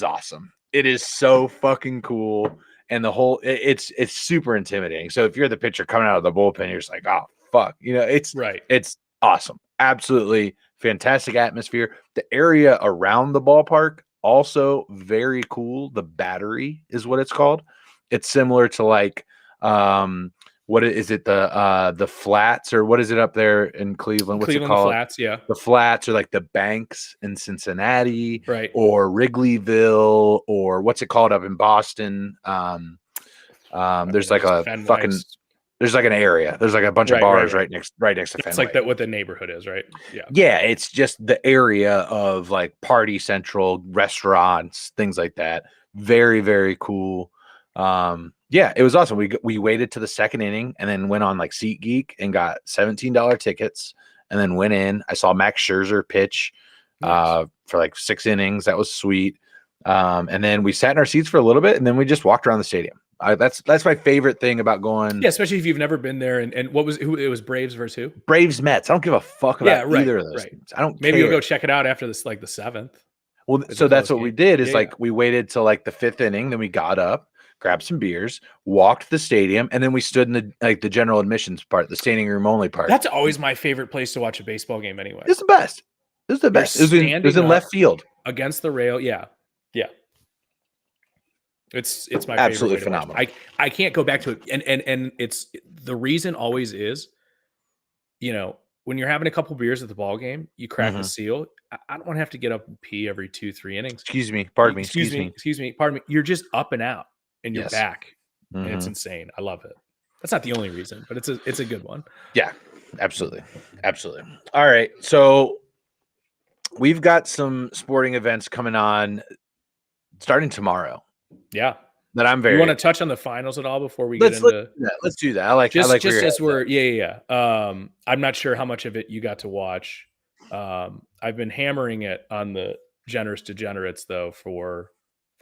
awesome. It is so fucking cool. And it's super intimidating. So if you're the pitcher coming out of the bullpen, you're just like, oh fuck, it's right. It's awesome. Absolutely fantastic atmosphere. The area around the ballpark also very cool. The Battery is what it's called. It's similar to like what is it? The Flats, or what is it up there in Cleveland? What's it called? The Flats, yeah. The Flats are like the Banks in Cincinnati, right? Or Wrigleyville, or what's it called up in Boston? There's like a Fenway. There's like an area. There's like a bunch of bars right next to Fenway. It's like that. What the neighborhood is, right? Yeah. Yeah, it's just the area of like Party Central, restaurants, things like that. Very, very cool. Yeah, it was awesome. We waited to the second inning and then went on like SeatGeek and got $17 tickets and then went in. I saw Max Scherzer pitch for like 6 innings. That was sweet. And then we sat in our seats for a little bit and then we just walked around the stadium. That's my favorite thing about going. Yeah, especially if you've never been there. And what was it was Braves versus who? Braves Mets. I don't give a fuck about either of those teams. I don't. Maybe care. you'll go check it out after this, like the 7th. Well, so that's what we did. Is we waited till like the 5th inning, then we got up, grabbed some beers, walked to the stadium, and then we stood in the general admissions part, the standing room only part. That's always my favorite place to watch a baseball game. Anyway, it's the best. It was in left field against the rail. Yeah. It's my absolutely favorite phenomenal. I can't go back to it, and it's the reason always is, when you're having a couple beers at the ball game, you crack the seal. I don't want to have to get up and pee every 2-3 innings. Excuse me, pardon me. You're just up and out, and you're back, and it's insane. I love it. That's not the only reason, but it's a good one. Yeah, absolutely. All right, so we've got some sporting events coming on starting tomorrow. Yeah, that I'm very. You want to touch on the finals at all before we get into? Let's do that. I like just as we're I'm not sure how much of it you got to watch. I've been hammering it on the generous degenerates though for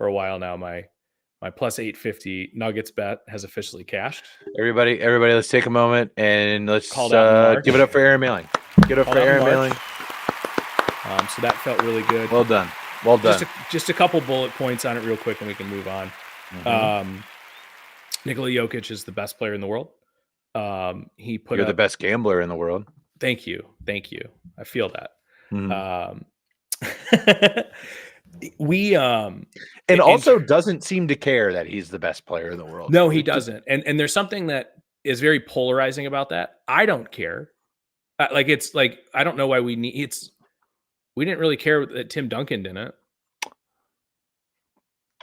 a while now. My plus 850 Nuggets bet has officially cashed. Everybody, let's take a moment and let's give it up for Aaron Mailing. Give it up for Aaron Mailing. So that felt really good. Well done. Just a couple bullet points on it real quick and we can move on. Nikola Jokic is the best player in the world. You're the best gambler in the world. Thank you. I feel that. And also doesn't seem to care that he's the best player in the world. No, he doesn't. And there's something that is very polarizing about that. I don't care. It's like, I don't know why we didn't really care that Tim Duncan didn't.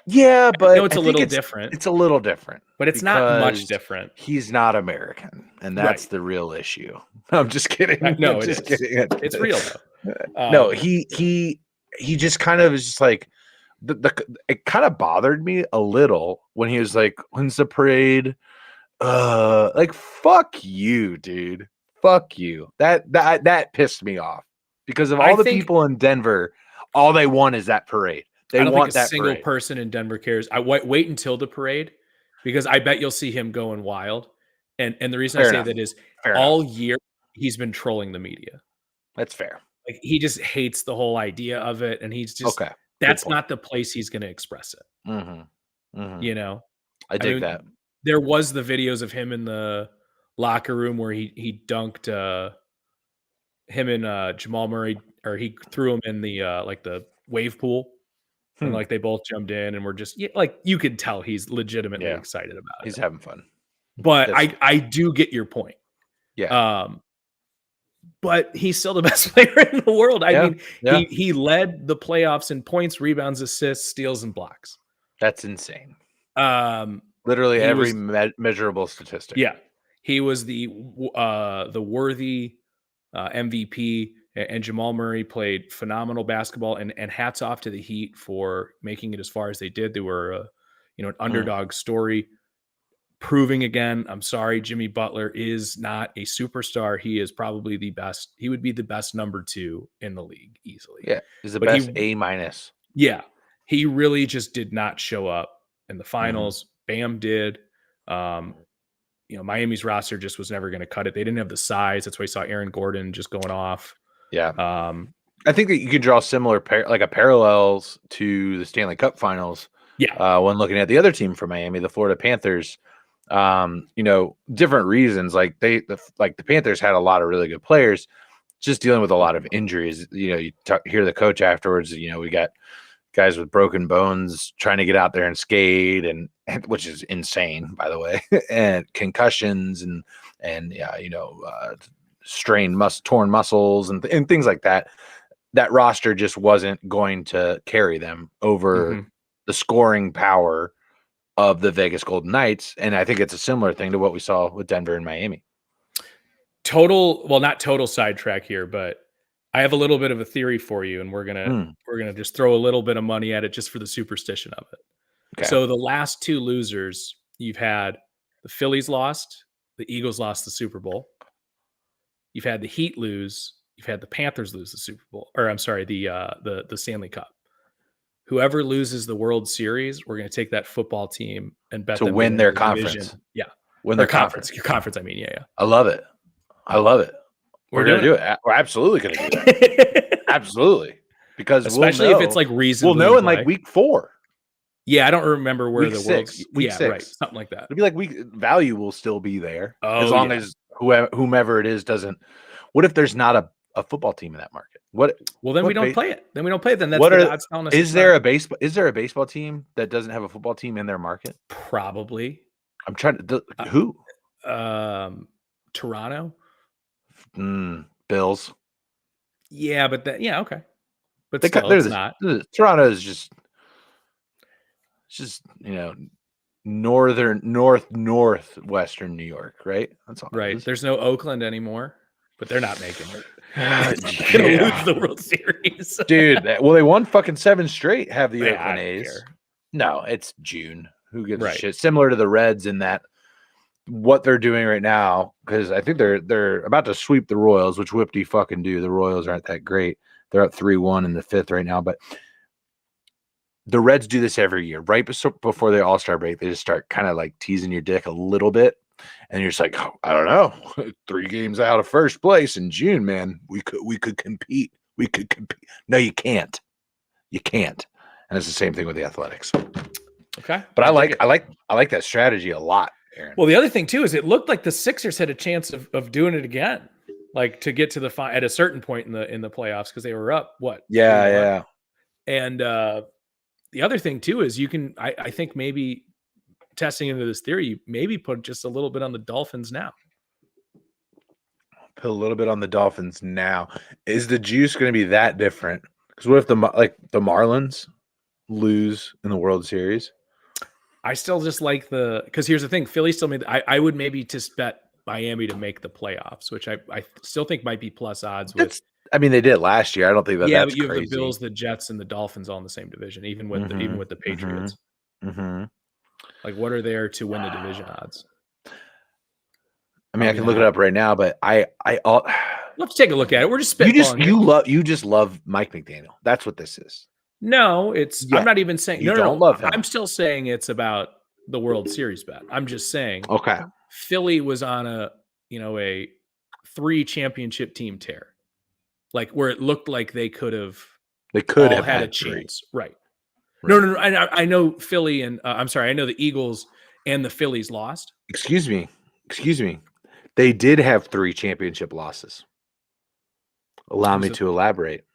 Yeah, but it's a little different. It's a little different. But it's not much different. He's not American, and that's the real issue. I'm just kidding. No, I'm just kidding. It's real though. No, he just kind of is just like it kind of bothered me a little when he was like, "When's the parade?" Like fuck you, dude. Fuck you. That pissed me off because of all the people in Denver, all they want is that parade. I don't think a single person in Denver cares. I wait until the parade because I bet you'll see him going wild. And the reason I say that is all year he's been trolling the media. That's fair. Like he just hates the whole idea of it, and he's just that's not the place he's going to express it. I dig that. There was the videos of him in the locker room where he dunked him and Jamal Murray, or he threw him in the the wave pool. And they both jumped in and were just you could tell he's legitimately excited about it. He's having fun. But I do get your point. Yeah. But he's still the best player in the world. I mean, he led the playoffs in points, rebounds, assists, steals, and blocks. That's insane. Literally every measurable statistic. Yeah. He was the worthy MVP. And Jamal Murray played phenomenal basketball, and hats off to the Heat for making it as far as they did. They were, an underdog story, proving again. I'm sorry, Jimmy Butler is not a superstar. He is probably the best. He would be the best number 2 in the league easily. Yeah, he's the best A-. Yeah, he really just did not show up in the finals. Bam did. Miami's roster just was never going to cut it. They didn't have the size. That's why you saw Aaron Gordon just going off. Yeah. I think that you can draw similar parallels to the Stanley Cup Finals. Yeah. When looking at the other team from Miami, the Florida Panthers, different reasons. Like the Panthers had a lot of really good players, just dealing with a lot of injuries. You hear the coach afterwards. We got guys with broken bones trying to get out there and skate, and which is insane, by the way, and concussions and torn muscles and things like that. That roster just wasn't going to carry them over the scoring power of the Vegas Golden Knights. And I think it's a similar thing to what we saw with Denver and Miami. Not total sidetrack here, but I have a little bit of a theory for you, and we're gonna just throw a little bit of money at it just for the superstition of it. Okay. So the last two losers, you've had the Phillies lost, the Eagles lost the Super Bowl. You've had the Heat lose. You've had the Panthers lose the Super Bowl, or I'm sorry, the Stanley Cup. Whoever loses the World Series, we're going to take that football team and bet to them win to their the conference. division. Yeah, win their their conference. Your conference. I mean, yeah. I love it. I love it. We're going to do it. We're absolutely going to do that. Absolutely, because especially if it's like reasonably. We'll know in like week 4. Yeah, I don't remember where week the 6. Week 6, right, something like that. It'll be like value will still be there as long as whomever it is doesn't. What if there's not a football team in that market? What? Well, then we don't play it. Then we don't play it. Then that's what the odds telling us. Is there a baseball team that doesn't have a football team in their market? Probably. I'm trying to. Who? Toronto. Bills. Yeah, but okay. But it's not. Toronto is just northwestern New York, right? That's all. Right. There's no Oakland anymore, but they're not making it. Gonna lose the World Series, dude. Well, they won fucking 7 straight. Have the Oakland A's? No, it's June. Who gives a shit? Similar to the Reds in that what they're doing right now, because I think they're about to sweep the Royals, which whoop-de fucking do. The Royals aren't that great. They're up 3-1 in the 5th right now, but the Reds do this every year. Right before the All-Star break, they just start kind of like teasing your dick a little bit. And you're just like, oh, I don't know, 3 games out of first place in June, man. We could compete. We could compete. No, you can't. You can't. And it's the same thing with the Athletics. Okay, but I like that strategy a lot, Aaron. Well, the other thing too is it looked like the Sixers had a chance of doing it again, like to get to the at a certain point in the playoffs because they were up. What? Yeah. And the other thing too is you can. I think maybe. Testing into this theory, you maybe put just a little bit on the Dolphins now. Put a little bit on the Dolphins now. Is the juice going to be that different? Because what if the Marlins lose in the World Series? I still just like because here's the thing: Philly still made. I would maybe just bet Miami to make the playoffs, which I still think might be plus odds. I mean, they did last year. I don't think that's but you crazy. have the Bills, the Jets, and the Dolphins all in the same division, even with the Patriots. Like, what are there to win the division odds? I mean, I can look it up right now, but let's take a look at it. We're just spitballing. You just love Mike McDaniel. That's what this is. No, I'm not even saying you don't love him. I'm still saying it's about the World Series bet. I'm just saying. Okay. Philly was on a 3 championship team tear, like where it looked like they could have had a chance, right? No. I know Philly and I'm sorry. I know the Eagles and the Phillies lost. Excuse me. They did have 3 championship losses. Allow me to elaborate.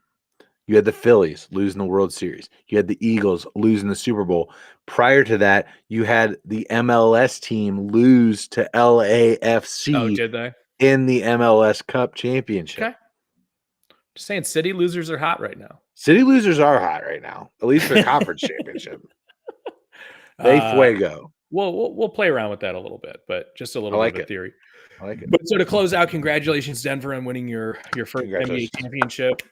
You had the Phillies losing the World Series. You had the Eagles losing the Super Bowl. Prior to that, you had the MLS team lose to LAFC. Oh, did they? In the MLS Cup Championship. Okay. Just saying, city losers are hot right now. City losers are hot right now, at least for the conference championship. They fuego. We'll play around with that a little bit, but just a little bit of a theory. I like it. But so to close out, congratulations, Denver, on winning your first NBA championship.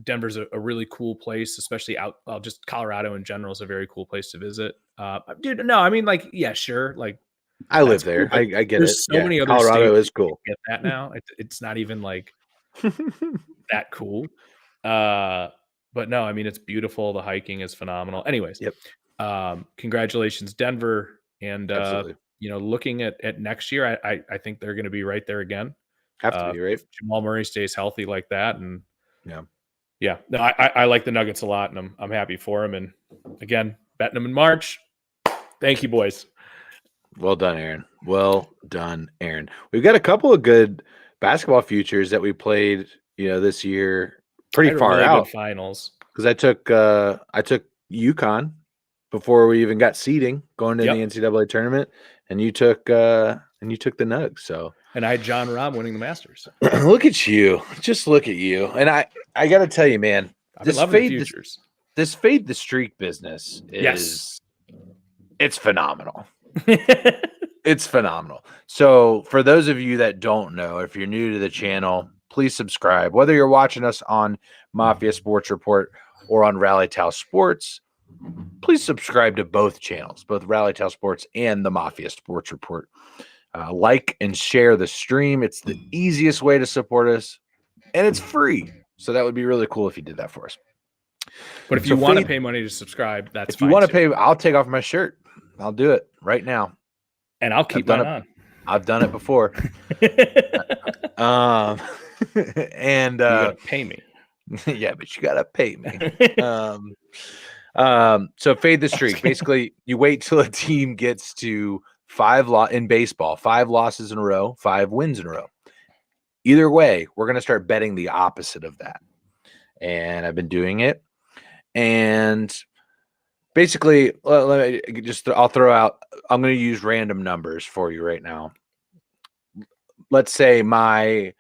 Denver's a really cool place, especially just Colorado in general is a very cool place to visit. Dude, no, I mean, sure, I live there. Cool, I get there's it. So many other Colorado is cool. Get that now. It's not even that cool. But no, I mean, it's beautiful. The hiking is phenomenal. Anyways, congratulations, Denver. And, looking at next year, I think they're going to be right there again. Have to be, right? If Jamal Murray stays healthy like that. And no, I like the Nuggets a lot, and I'm happy for them. And again, betting them in March. Thank you, boys. Well done, Aaron. Well done, Aaron. We've got a couple of good basketball futures that we played, this year. Pretty far really out finals because I took UConn before we even got seeding going to the NCAA tournament, and you took the Nugs. So and I had John Rahm winning the Masters. Look at you, just look at you. And I got to tell you, man, this fade the streak business it's phenomenal. It's phenomenal. So for those of you that don't know, if you're new to the channel, please subscribe. Whether you're watching us on Mafia Sports Report or on Rally Tau Sports, please subscribe to both channels, both Rally Tale Sports and the Mafia Sports Report. Like and share the stream. It's the easiest way to support us, and it's free. So that would be really cool if you did that for us. But if you want to pay money to subscribe, that's fine. If you want to pay, I'll take off my shirt. I'll do it right now. And I'll keep mine on. I've done it before. And you gotta pay me. Yeah, but you gotta pay me. So fade the streak. Basically, you wait till a team gets to in baseball, 5 losses in a row, 5 wins in a row. Either way, we're gonna start betting the opposite of that. And I've been doing it. And basically, I'll throw out, I'm going to use random numbers for you right now. Let's say my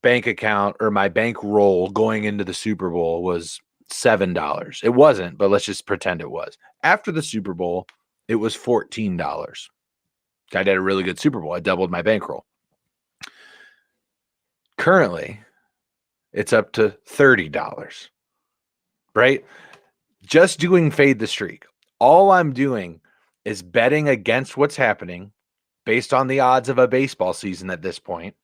bank account or my bank roll going into the Super Bowl was $7. It wasn't, but let's just pretend it was. After the Super Bowl, it was $14. I did a really good Super Bowl. I doubled my bankroll. Currently, it's up to $30. Right? Just doing fade the streak. All I'm doing is betting against what's happening based on the odds of a baseball season at this point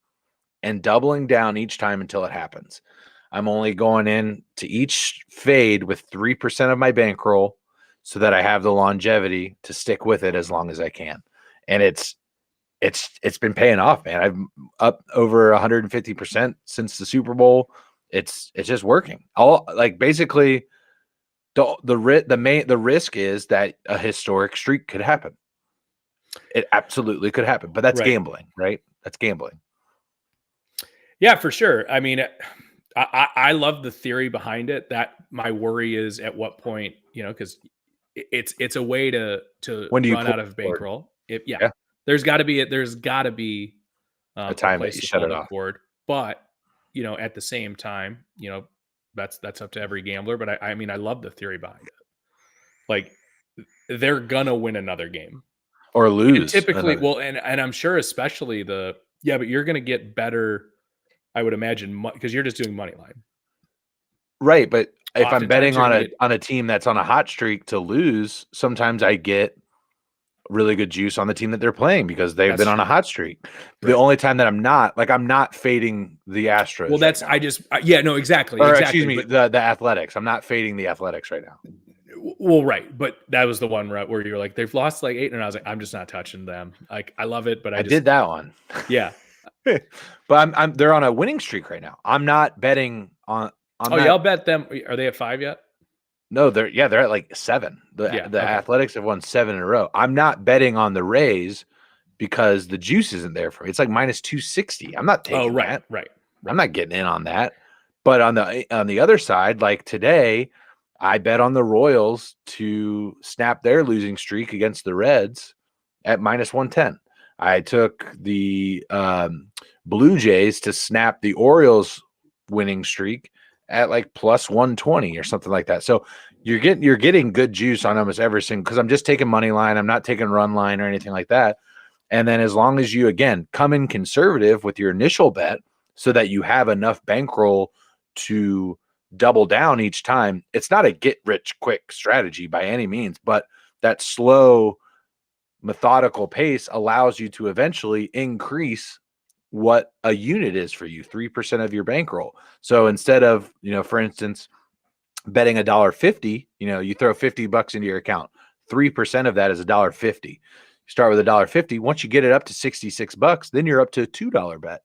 and doubling down each time until it happens. I'm only going in to each fade with 3% of my bankroll so that I have the longevity to stick with it as long as I can. And it's been paying off, man. I'm up over 150% since the Super Bowl. It's just working. Basically the risk is that a historic streak could happen. It absolutely could happen, but that's gambling, right? That's gambling. Yeah, for sure. I mean, I love the theory behind it. That my worry is at what point, because it's a way to when do you run out of bankroll. There's got to be a time that you shut it off. But at the same time, that's up to every gambler. But I mean, I love the theory behind it. Like, they're gonna win another game or lose. And typically, and I'm sure, especially but you're gonna get better. I would imagine because you're just doing money line, right? But if I'm betting on a team that's on a hot streak to lose, sometimes I get really good juice on the team that they're playing because they've been on a hot streak. Right. The only time that I'm not fading the Astros. Well, that's exactly. Or exactly, excuse me, the Athletics. I'm not fading the Athletics right now. Well, right, but that was the one where you're like, they've lost like 8, and I was like, I'm just not touching them. Like, I love it, but I did that one. Yeah, but they're on a winning streak right now. I'm not betting on. I'll bet them. Are they at 5 yet? No, they're at like 7. The Athletics have won 7 in a row. I'm not betting on the Rays because the juice isn't there for me. It's like minus 260. I'm not taking that. Right. I'm not getting in on that. But on the other side, like today, I bet on the Royals to snap their losing streak against the Reds at minus 110. I took the Blue Jays to snap the Orioles winning streak at like plus 120 or something like that. So you're getting good juice on almost every single, because I'm just taking money line. I'm not taking run line or anything like that. And then as long as you, again, come in conservative with your initial bet so that you have enough bankroll to double down each time, it's not a get rich quick strategy by any means, but that slow, methodical pace allows you to eventually increase what a unit is for you, 3% of your bankroll. So instead of, for instance, betting $1.50, you throw $50 into your account, 3% of that is $1.50. You start with $1.50. Once you get it up to $66, then you're up to a $2 bet.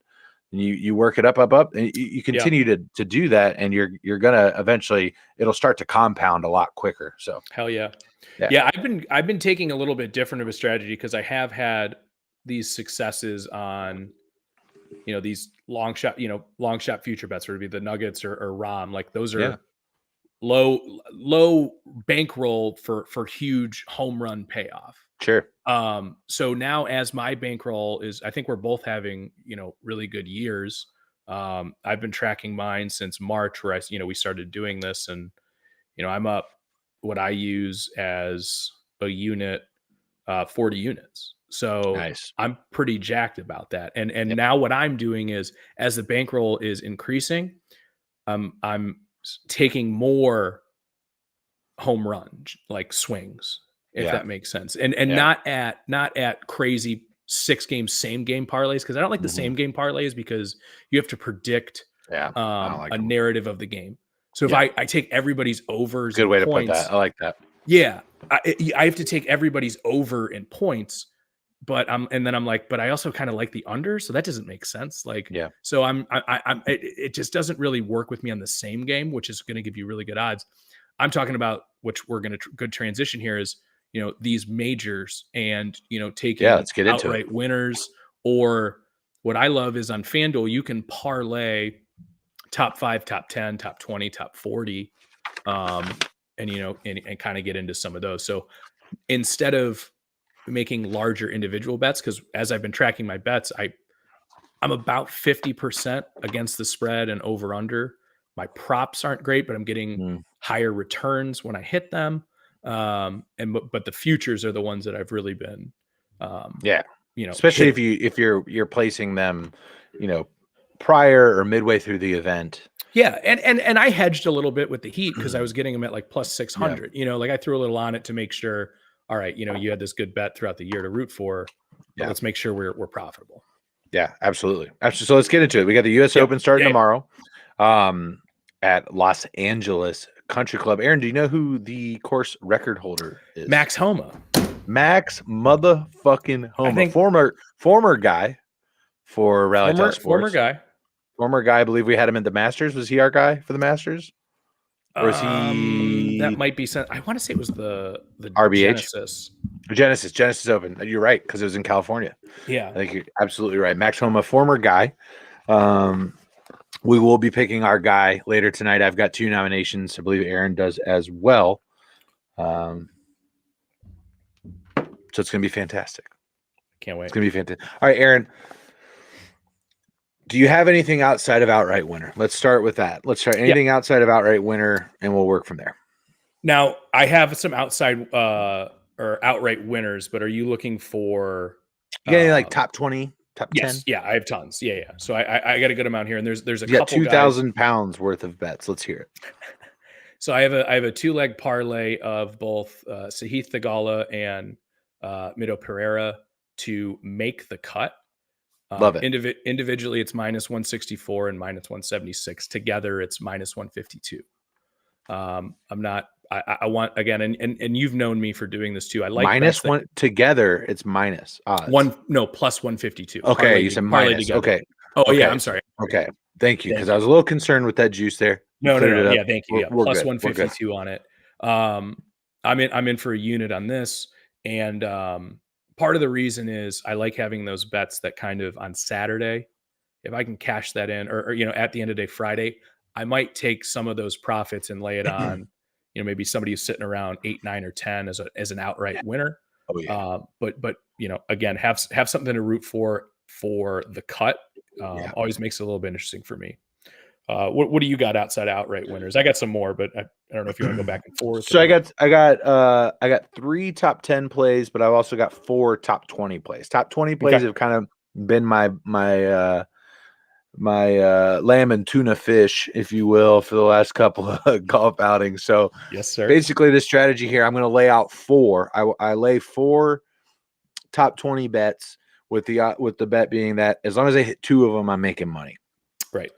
And you work it up, and you continue to do that, and you're gonna eventually, it'll start to compound a lot quicker. So hell yeah. I've been taking a little bit different of a strategy because I have had these successes on these long shot future bets, whether it be the Nuggets or Rom. Like, those are low bankroll for huge home run payoff. Sure. So now, as my bankroll is, I think we're both having, really good years. I've been tracking mine since March, where we started doing this, and, I'm up what I use as a unit, 40 units. So nice. I'm pretty jacked about that. And now what I'm doing is, as the bankroll is increasing, I'm taking more home run like swings, if Yeah. that makes sense, and Yeah. not at crazy 6-game same game parlays, because I don't like the same game parlays because you have to predict Yeah. I don't like a 'em. narrative of the game. So if Yeah. I take everybody's overs Good in way to put points, that. I like that. yeah, I have to take everybody's over in points, but and then I'm like, but I also kind of like the under, so that doesn't make sense. Like, Yeah. so it just doesn't really work with me on the same game, which is going to give you really good odds. I'm talking about, which we're going to good transition here, is these majors and taking let's get into outright winners, or what I love is on FanDuel you can parlay top 5, top 10, top 20, top 40, and kind of get into some of those. So instead of making larger individual bets, because as I've been tracking my bets, I'm about 50% against the spread and over under. My props aren't great, but I'm getting higher returns when I hit them. But the futures are the ones that I've really been, especially hitting. if you're placing them, prior or midway through the event. Yeah, and I hedged a little bit with the Heat because I was getting them at like plus 600. Like I threw a little on it to make sure. All right, you had this good bet throughout the year to root for. But let's make sure we're profitable. Yeah, absolutely. So let's get into it. We got the U.S. Open starting tomorrow, at Los Angeles Country Club. Aaron, do you know who the course record holder is? Max Homa. Max motherfucking Homa. I think former guy for Rally Tell Sports. Former guy. I believe we had him at the Masters. Was he our guy for the Masters? Or is he? That might be. I want to say it was the RBH Genesis Open. You're right, because it was in California. Yeah, I think you're absolutely right. Max Homa, former guy. We will be picking our guy later tonight. I've got 2 nominations. I believe Aaron does as well. So it's going to be fantastic. Can't wait. It's going to be fantastic. All right, Aaron. Do you have anything outside of outright winner? Let's start with that. Let's start anything outside of outright winner, and we'll work from there. Now, I have some outside or outright winners, but are you looking for any like top 20, top 10? Yes, yeah, I have tons. Yeah. So I got a good amount here, and there's a you couple. 2,000 pounds worth of bets. Let's hear it. So I have a 2-leg parlay of both Sahith Theegala and Mito Pereira to make the cut. Love it. Individually, it's minus 164 and minus 176. Together, it's minus 152. I want, again, and you've known me for doing this too. I like minus one together. It's minus odds. Plus 152. Okay, you said minus. Together. Okay. Oh okay. yeah, I'm sorry. Okay, thank you, because I was a little concerned with that juice there. No. Yeah, thank you. We're plus good. 152 on it. I'm in for a unit on this, and part of the reason is I like having those bets that kind of on Saturday, if I can cash that in, or at the end of the day, Friday, I might take some of those profits and lay it on, maybe somebody who's sitting around 8, 9, or 10 as an outright winner. Oh yeah. But again, have something to root for the cut. Always makes it a little bit interesting for me. What do you got outside outright winners? I got some more, but I don't know if you want to go back and forth. So I got 3 top 10 plays, but I've also got 4 top 20 plays. Top 20 plays have kind of been my lamb and tuna fish, if you will, for the last couple of golf outings. So yes, sir. Basically, the strategy here, I'm going to lay out 4. I lay 4 top 20 bets with the bet being that as long as I hit 2 of them, I'm making money. Right.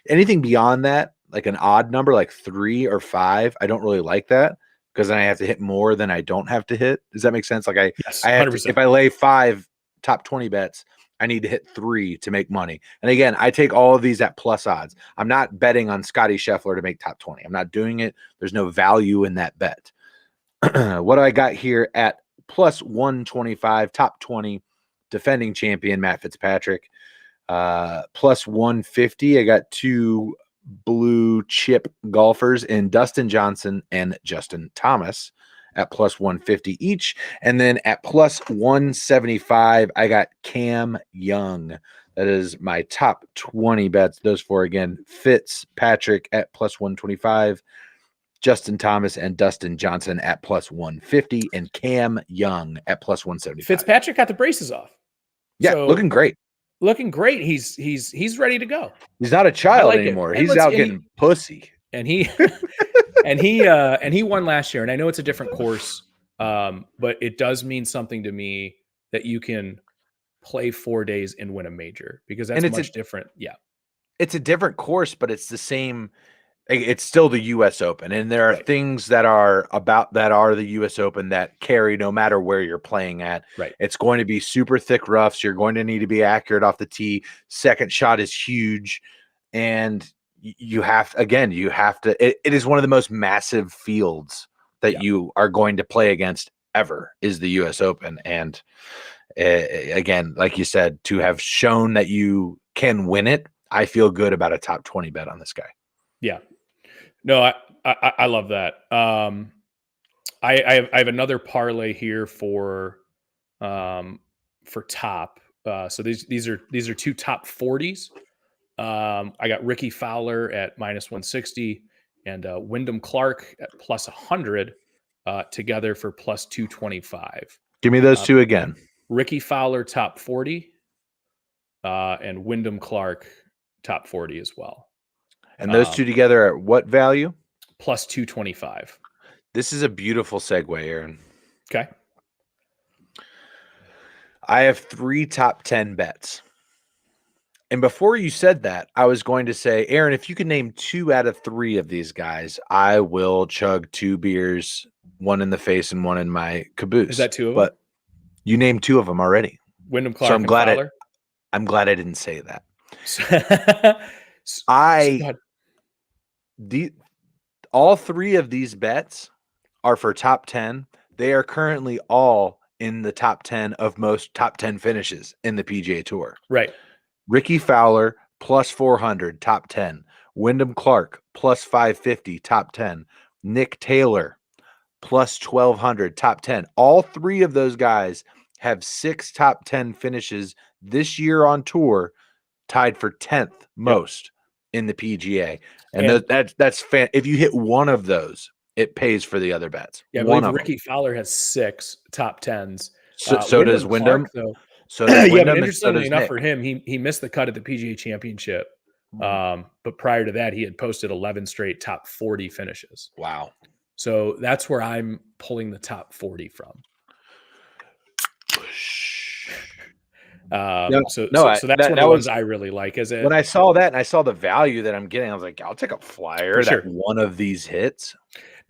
Anything beyond that, like an odd number, like 3 or 5, I don't really like that, because then I have to hit more than I don't have to hit. Does that make sense? Like I have to, if I lay 5 top 20 bets, I need to hit 3 to make money. And again, I take all of these at plus odds. I'm not betting on Scotty Scheffler to make top 20. I'm not doing it. There's no value in that bet. What do I got here at plus 125, top 20, defending champion Matt Fitzpatrick. Plus 150, I got 2 blue chip golfers in Dustin Johnson and Justin Thomas at plus 150 each. And then at plus 175, I got Cam Young. That is my top 20 bets. Those 4 again: Fitzpatrick at plus 125, Justin Thomas and Dustin Johnson at plus 150, and Cam Young at plus 175. Fitzpatrick got the braces off. Yeah, so, looking great. Looking great. He's ready to go. He's not a child anymore. He's out getting pussy. And he And he won last year. And I know it's a different course, but it does mean something to me that you can play 4 days and win a major, because that's much different. Yeah. It's a different course, but it's the same. It's still the U.S. Open, and there are things that are the U.S. Open that carry no matter where you're playing at. Right. It's going to be super thick roughs. You're going to need to be accurate off the tee. Second shot is huge, and you have to. It is one of the most massive fields that you are going to play against ever, is the U.S. Open, and again, like you said, to have shown that you can win it, I feel good about a top 20 bet on this guy. Yeah. No, I love that. I have another parlay here for top. So these are two top 40s. I got Ricky Fowler at -160 and Wyndham Clark at +100 together for +225. Give me those two again. Ricky Fowler top 40 and Wyndham Clark top 40 as well. And those two together at what value? +225. This is a beautiful segue, Aaron. Okay. I have 3 top 10 bets. And before you said that, I was going to say, Aaron, if you can name 2 out of 3 of these guys, I will chug 2 beers, one in the face and one in my caboose. Is that 2 of them? But you named 2 of them already. Wyndham Clark and Fowler? I'm glad I didn't say that. All 3 of these bets are for top 10. They are currently all in the top 10 of most top 10 finishes in the PGA Tour. Right. Ricky Fowler +400, top 10. Wyndham Clark +550, top 10. Nick Taylor +1200, top 10. All 3 of those guys have 6 top 10 finishes this year on tour, tied for 10th most in the PGA. And that's if you hit one of those, it pays for the other bets. Yeah, I believe Ricky Fowler has 6 top 10s. So does Wyndham. Though. So does Wyndham, but interestingly enough, Nick. for him, he missed the cut at the PGA Championship. But prior to that, he had posted 11 straight top 40 finishes. Wow. So that's where I'm pulling the top 40 from. So that's one of the ones I really like. When I saw that and I saw the value that I'm getting, I was like, I'll take a flyer that one of these hits.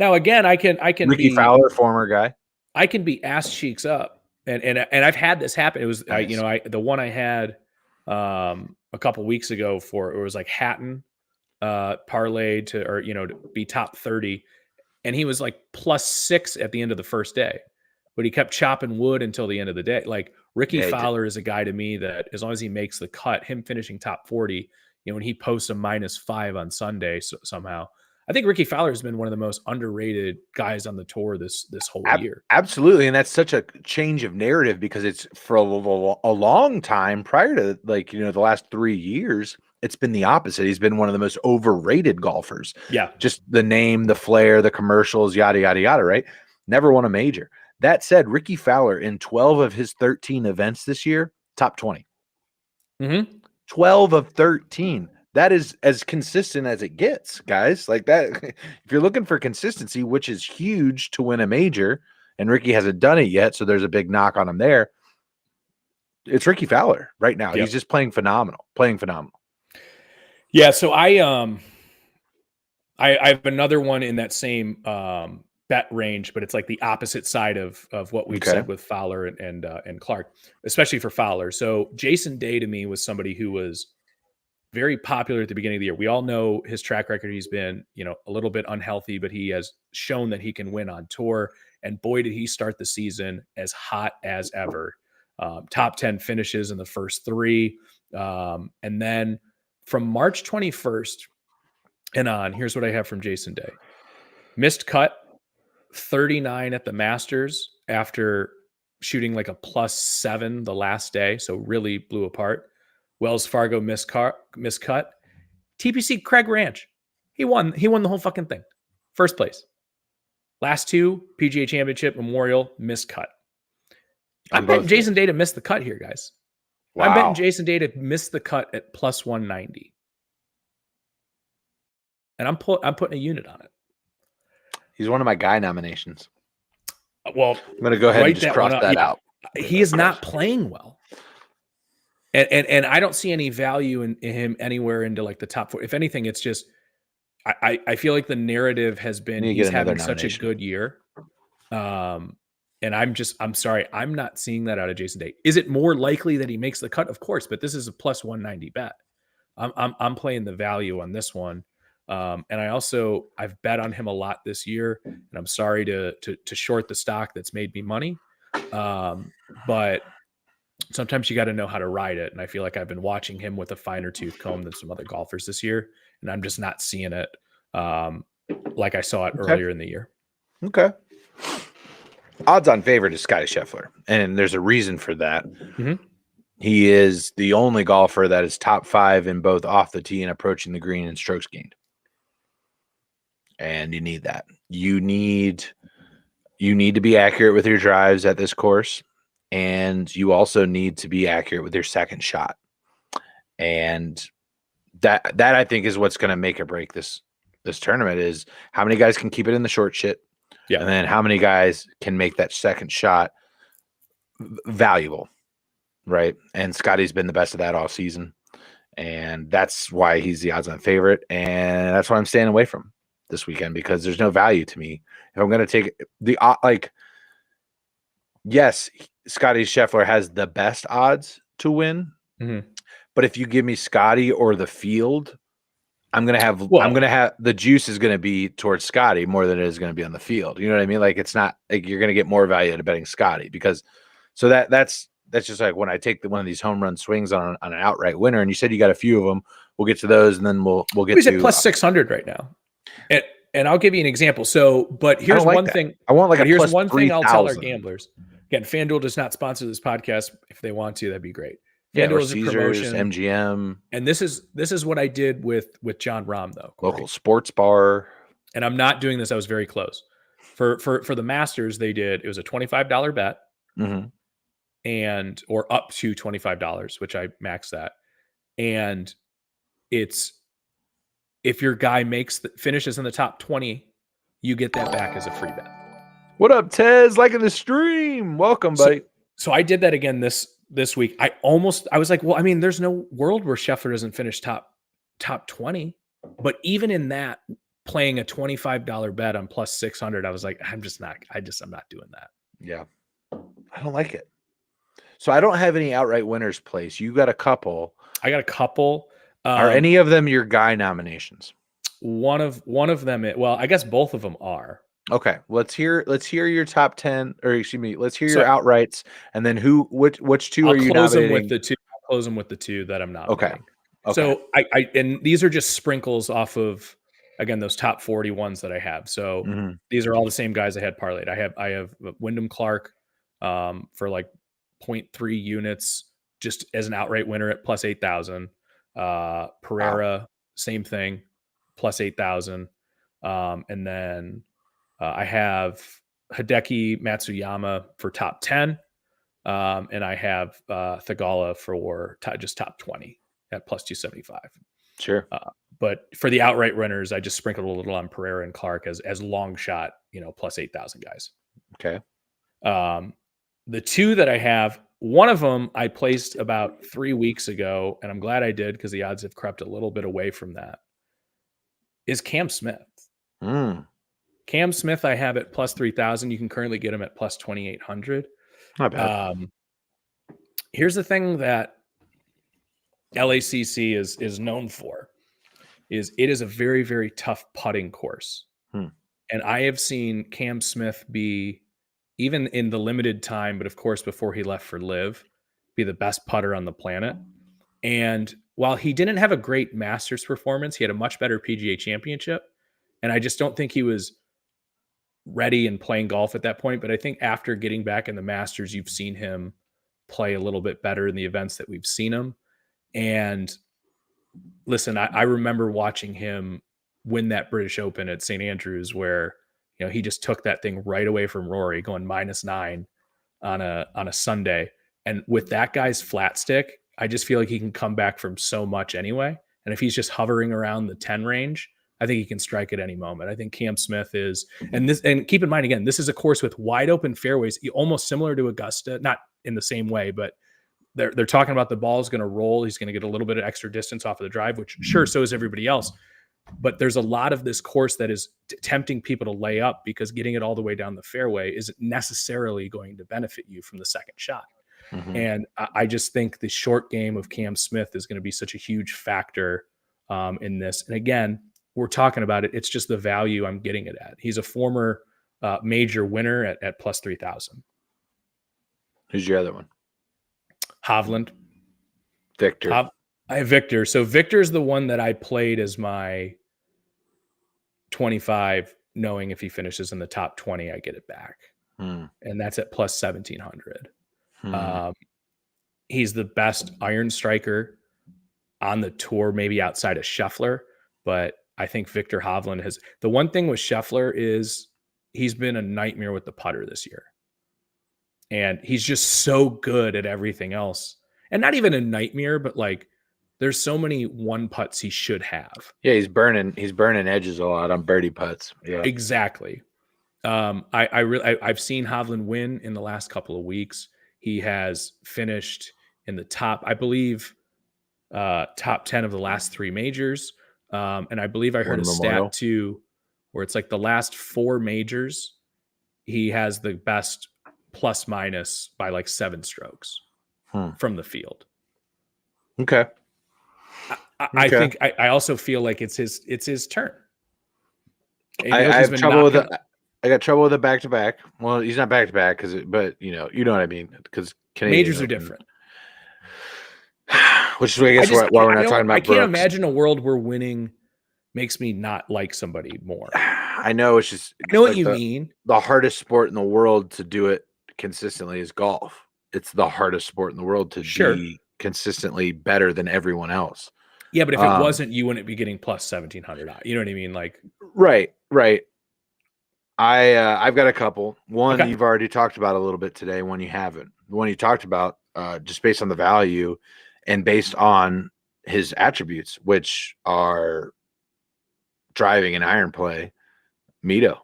Now again, I can Ricky Fowler, former guy. I can be ass cheeks up, and I've had this happen. It was the one I had a couple weeks ago it was like Hatton parlay to be top 30, and he was like +6 at the end of the first day, but he kept chopping wood until the end of the day. Like Ricky Fowler is a guy to me that as long as he makes the cut, him finishing top 40, when he posts a -5 on Sunday somehow, I think Ricky Fowler has been one of the most underrated guys on the tour this whole year. Absolutely. And that's such a change of narrative, because it's for a long time prior to the last 3 years, it's been the opposite. He's been one of the most overrated golfers. Yeah. Just the name, the flair, the commercials, yada, yada, yada, right? Never won a major. That said, Ricky Fowler in 12 of his 13 events this year, top 20. 12 of 13. That is as consistent as it gets, guys. Like that, if you're looking for consistency, which is huge to win a major, and Ricky hasn't done it yet, so there's a big knock on him there. It's Ricky Fowler right now. Yep. He's just playing phenomenal. Yeah, so I have another one in that same bet range, but it's like the opposite side of what we've said with Fowler and Clark, especially for Fowler. So Jason Day to me was somebody who was very popular at the beginning of the year. We all know his track record. He's been, a little bit unhealthy, but he has shown that he can win on tour. And boy, did he start the season as hot as ever. Top 10 finishes in the first 3. And then from March 21st and on, here's what I have from Jason Day. Missed cut, 39 at the Masters after shooting like a +7 the last day. So really blew apart. Wells Fargo miscut. TPC Craig Ranch. He won the whole fucking thing. First place. Last 2, PGA Championship, Memorial, miscut. I'm betting Jason Day to miss the cut here, guys. Wow. I'm betting Jason Day to miss the cut at +190. And I'm putting a unit on it. He's one of my guy nominations. Well, I'm going to go ahead and just cross that out. He is not playing well. And I don't see any value in him anywhere into like the top 4. If anything, it's just I feel like the narrative has been he's having such a good year. And I'm sorry, I'm not seeing that out of Jason Day. Is it more likely that he makes the cut? Of course, but this is a plus 190 bet. I'm playing the value on this one. And I've bet on him a lot this year, and I'm sorry to short the stock that's made me money. But sometimes you got to know how to ride it. And I feel like I've been watching him with a finer tooth comb than some other golfers this year. And I'm just not seeing it like I saw it earlier in the year. Okay. Odds on favorite is Scotty Scheffler. And there's a reason for that. Mm-hmm. He is the only golfer that is top 5 in both off the tee and approaching the green in strokes gained. And you need that. You need to be accurate with your drives at this course. And you also need to be accurate with your second shot. And that I think is what's going to make or break this tournament is how many guys can keep it in the short shit. Yeah. And then how many guys can make that second shot valuable. Right. And Scotty's been the best of that all season. And that's why he's the odds on favorite. And that's why I'm staying away from this weekend, because there's no value to me. If I'm going to take the yes, Scotty Scheffler has the best odds to win. Mm-hmm. But if you give me Scotty or the field, I'm going to have the juice is going to be towards Scotty more than it is going to be on the field. You know what I mean? Like, it's not like you're going to get more value out of betting Scotty, because so that's just like when I take one of these home run swings on an outright winner, and you said you got a few of them. We'll get to those, and then we'll get He's to at plus 600 right now. And I'll give you an example. So, but here's one thing. I want like here's one thing I'll tell our gamblers. Again, FanDuel does not sponsor this podcast. If they want to, that'd be great. FanDuel is a promotion. MGM. And this is what I did with John Rahm, though. Corey. Local sports bar. And I'm not doing this. I was very close. For the Masters, it was a $25 bet. Mm-hmm. Or up to $25, which I maxed that. And it's, if your guy finishes in the top 20, you get that back as a free bet. What up, Tez? Liking the stream. Welcome, buddy. So I did that again this week. I was like, well, I mean, there's no world where Scheffler doesn't finish top 20. But even in that, playing a $25 bet on plus 600, I was like, I'm not doing that. Yeah. I don't like it. So I don't have any outright winners place. You got a couple. I got a couple. Are any of them your guy nominations? One of them. Well, I guess both of them are. Okay, let's hear your top 10, or excuse me, let's hear your outrights, and then which two are you nominating? I'll close them with the two that I'm nominating. Okay. So I and these are just sprinkles off of, again, those top 40 ones that I have. So these are all the same guys I had parlayed. I have Wyndham Clark for like 0.3 units just as an outright winner at plus 8,000. Pereira, same thing, plus 8,000. And then I have Hideki Matsuyama for top 10. And I have Thagala for just top 20 at plus 275. Sure. But for the outright runners, I just sprinkled a little on Pereira and Clark as long shot, plus 8,000 guys. Okay. The two that I have, one of them I placed about 3 weeks ago, and I'm glad I did because the odds have crept a little bit away from that, is Cam Smith. Cam Smith I have at plus 3,000. You can currently get him at plus 2,800. Not bad. Here's the thing that LACC is known for, is it is a very, very tough putting course. And I have seen Cam Smith be, even in the limited time, but of course before he left for Live, be the best putter on the planet. And while he didn't have a great Masters performance, he had a much better PGA Championship. And I just don't think he was ready and playing golf at that point. But I think after getting back in the Masters, you've seen him play a little bit better in the events that we've seen him. And listen, I remember watching him win that British Open at St. Andrews, where he just took that thing right away from Rory, going -9 on a Sunday. And with that guy's flat stick, I just feel like he can come back from so much anyway. And if he's just hovering around the 10 range, I think he can strike at any moment. I think Cam Smith is, and keep in mind again, this is a course with wide open fairways, almost similar to Augusta, not in the same way, but they're talking about the ball's going to roll. He's going to get a little bit of extra distance off of the drive, which sure, so is everybody else. But there's a lot of this course that is tempting people to lay up because getting it all the way down the fairway isn't necessarily going to benefit you from the second shot. Mm-hmm. And I just think the short game of Cam Smith is going to be such a huge factor in this. And again, we're talking about it. It's just the value I'm getting it at. He's a former major winner at plus 3,000. Who's your other one? Hovland. Victor. I have Victor. So Victor's the one that I played as my 25, knowing if he finishes in the top 20, I get it back. And that's at plus 1,700. He's the best iron striker on the tour, maybe outside of Scheffler. But I think Victor Hovland has – the one thing with Scheffler is he's been a nightmare with the putter this year. And he's just so good at everything else. And not even a nightmare, but like there's so many one putts he should have. Yeah, he's burning edges a lot on birdie putts. Yeah, exactly. I've seen Hovland win in the last couple of weeks. He has finished in the top, I believe, top 10 of the last 3 majors. And I believe I heard a stat too, where it's like the last 4 majors, he has the best plus minus by like 7 strokes from the field. Okay. I think I also feel like it's his turn. I have trouble with it. I got trouble with it back to back. Well, he's not back to back but you know what I mean, because majors are different. Which is, I guess, why we're not talking about. I can't imagine a world where winning makes me not like somebody more. I know it's just. I know what you mean. The hardest sport in the world to do it consistently is golf. It's the hardest sport in the world to be consistently better than everyone else. Yeah, but if it wasn't, you wouldn't be getting plus 1,700. You know what I mean? Like, right. I've got a couple. One you've already talked about a little bit today. One you haven't. The one you talked about, just based on the value and based on his attributes, which are driving and iron play. Mito.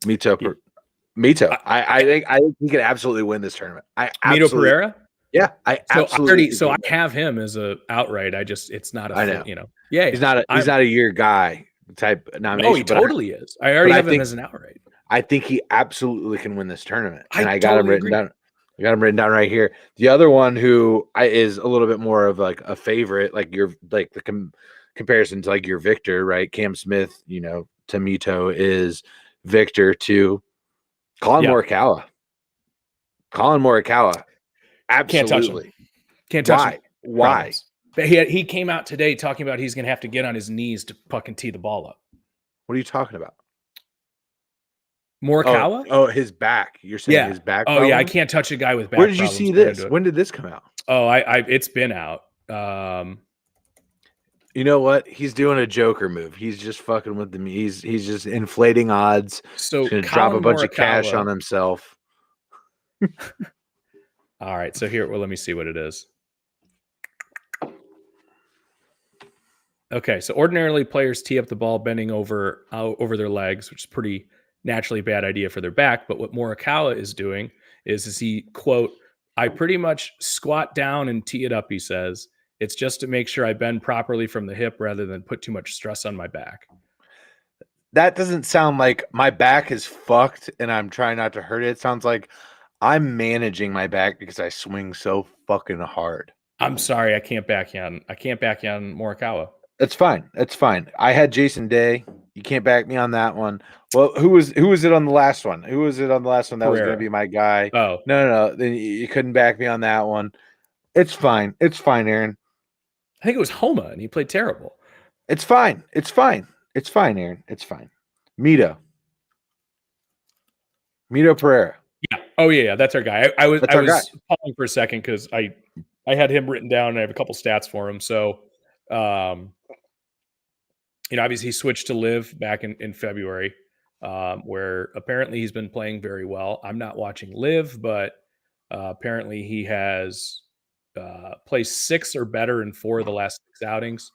I think he could absolutely win this tournament. Mito Pereira. Yeah, I have him as a outright. It's not a. I know. Yeah, he's not a year guy type nomination. No, he totally is. I already have him as an outright. I think he absolutely can win this tournament, and I got him written down. I got him written down right here. The other one who is a little bit more of like a favorite, like the comparison to like your Victor, right? Cam Smith, to Mito is Victor to Colin Morikawa. Colin Morikawa. Absolutely. Can't touch him. Why? But he came out today talking about he's going to have to get on his knees to fucking tee the ball up. What are you talking about? Morikawa? Oh, his back. You're saying his back? Oh, yeah. I can't touch a guy with back. Where did you see this? When did this come out? Oh, it's been out. You know what? He's doing a Joker move. He's just fucking with them. He's just inflating odds. So he's going to drop a bunch of cash on himself. All right. So here, let me see what it is. Okay. So ordinarily players tee up the ball bending over their legs, which is pretty naturally bad idea for their back. But what Morikawa is doing is he, quote, I pretty much squat down and tee it up, he says. It's just to make sure I bend properly from the hip rather than put too much stress on my back. That doesn't sound like my back is fucked and I'm trying not to hurt it. It sounds like I'm managing my back because I swing so fucking hard. I'm sorry, I can't back you on Morikawa. That's fine. I had Jason Day. You can't back me on that one. Well, who was it on the last one? Who was it on the last one that was going to be my guy? Oh. No. Then you couldn't back me on that one. It's fine, Aaron. I think it was Homa, and he played terrible. It's fine, Aaron. It's fine. Mito Pereira. Yeah. Oh yeah, that's our guy. I was pausing for a second because I had him written down and I have a couple stats for him. So, obviously he switched to Live back in February, where apparently he's been playing very well. I'm not watching Live, but apparently he has placed 6 or better in 4 of the last 6 outings.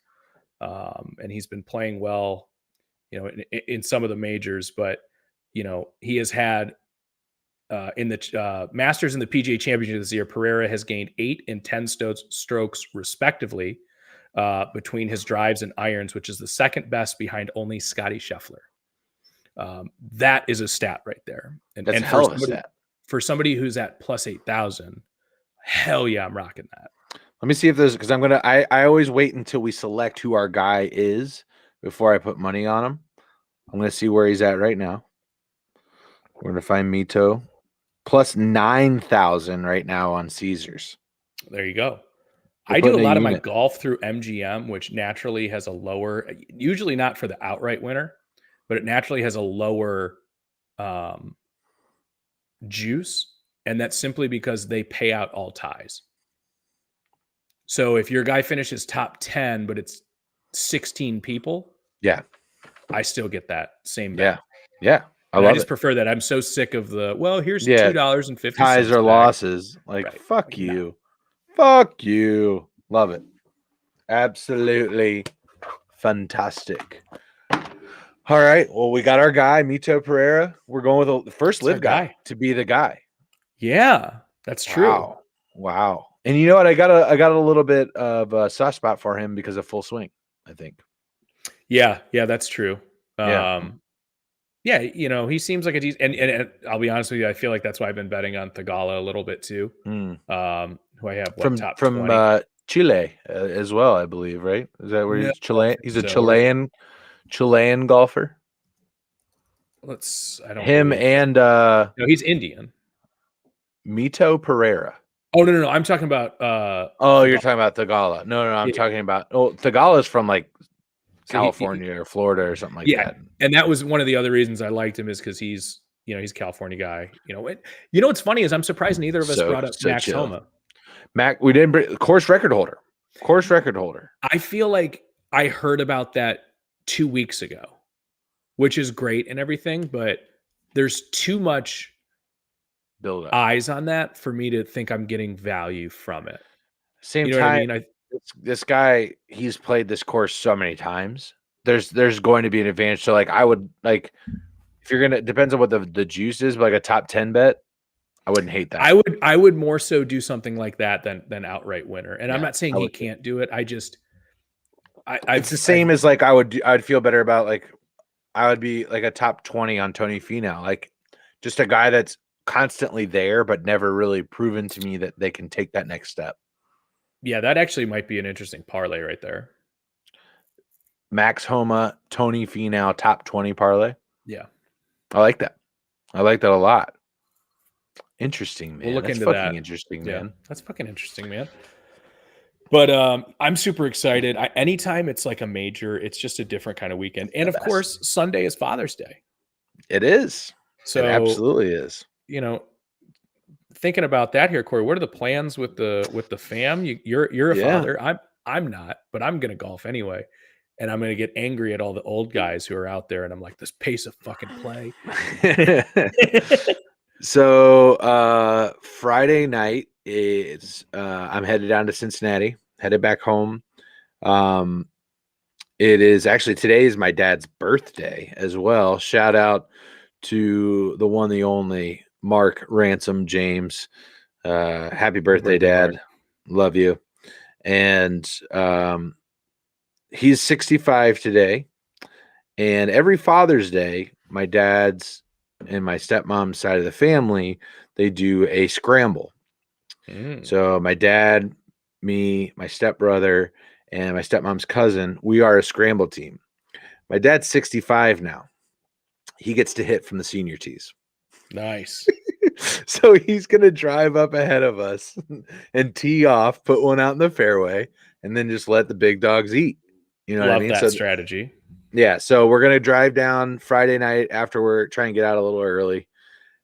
and he's been playing well, in some of the majors. But he has had in the Masters and the PGA Championship this year, Pereira has gained 8 and 10 strokes respectively between his drives and irons, which is the second best behind only Scotty Scheffler. That is a stat right there. That's and a hell of a stat. For somebody who's at plus 8,000, hell yeah, I'm rocking that. Let me see if there's, because I always wait until we select who our guy is before I put money on him. I'm going to see where he's at right now. We're going to find Mito. Plus 9,000 right now on Caesars. There you go. I do a lot of my golf through MGM, which naturally has a lower, usually not for the outright winner, but it naturally has a lower juice. And that's simply because they pay out all ties. So if your guy finishes top 10, but it's 16 people, yeah, I still get that same bet. Yeah. I just prefer that. I'm so sick of here's $2.50. Ties or losses. Like, right. Fuck you. No. Fuck you. Love it. Absolutely fantastic. All right. Well, we got our guy, Mito Pereira. We're going with the first live guy to be the guy. Yeah, that's true. Wow. And you know what? I got a little bit of a soft spot for him because of Full Swing, I think. Yeah, that's true. Yeah, he seems like a decent, and I'll be honest with you, I feel like that's why I've been betting on Thagala a little bit too. Who I have top 20. Chile as well, I believe, right? Is that where he's Chilean? He's a Chilean golfer. No, he's Indian. Mito Pereira. Oh no, I'm talking about. You're talking about Thagala. No, I'm talking about. Thagala's from like California or Florida or something like that. And that was one of the other reasons I liked him, is because he's a California guy. What's funny is I'm surprised neither of us brought up Max Homa. We didn't bring course record holder. I feel like I heard about that 2 weeks ago, which is great and everything, but there's too much build up eyes on that for me to think I'm getting value from it. Same time, this guy, he's played this course so many times. There's going to be an advantage. So I would if you're gonna, depends on what the juice is, but like a top 10 bet, I wouldn't hate that. I would more so do something like that than outright winner. And I'm not saying he can't do it. It's the same as I'd feel better about I would be like a top 20 on Tony Finau, just a guy that's constantly there, but never really proven to me that they can take that next step. Yeah, that actually might be an interesting parlay right there. Max Homa, Tony Finau, top 20 parlay. Yeah. I like that. I like that a lot. Interesting, man. We'll look into that. Interesting, man. That's fucking interesting, man. But I'm super excited. Anytime it's like a major, it's just a different kind of weekend. And of course, Sunday is Father's Day. It is. So it absolutely is. Thinking about that here, Corey, what are the plans with the fam? You're a father. I'm not, but I'm gonna golf anyway. And I'm going to get angry at all the old guys who are out there. And I'm like, this pace of fucking play. So Friday night is I'm headed down to Cincinnati, headed back home. It is actually, today is my dad's birthday as well. Shout out to the one, the only Mark Ransom James. Happy birthday, Dad. Mark. Love you. And he's 65 today, and every Father's Day, my dad's and my stepmom's side of the family, they do a scramble. So my dad, me, my stepbrother, and my stepmom's cousin, we are a scramble team. My dad's 65 now. He gets to hit from the senior tees. Nice. So he's going to drive up ahead of us and tee off, put one out in the fairway, and then just let the big dogs eat. You know what I mean? Love that strategy. Yeah. So we're going to drive down Friday night after work, try and get out a little early.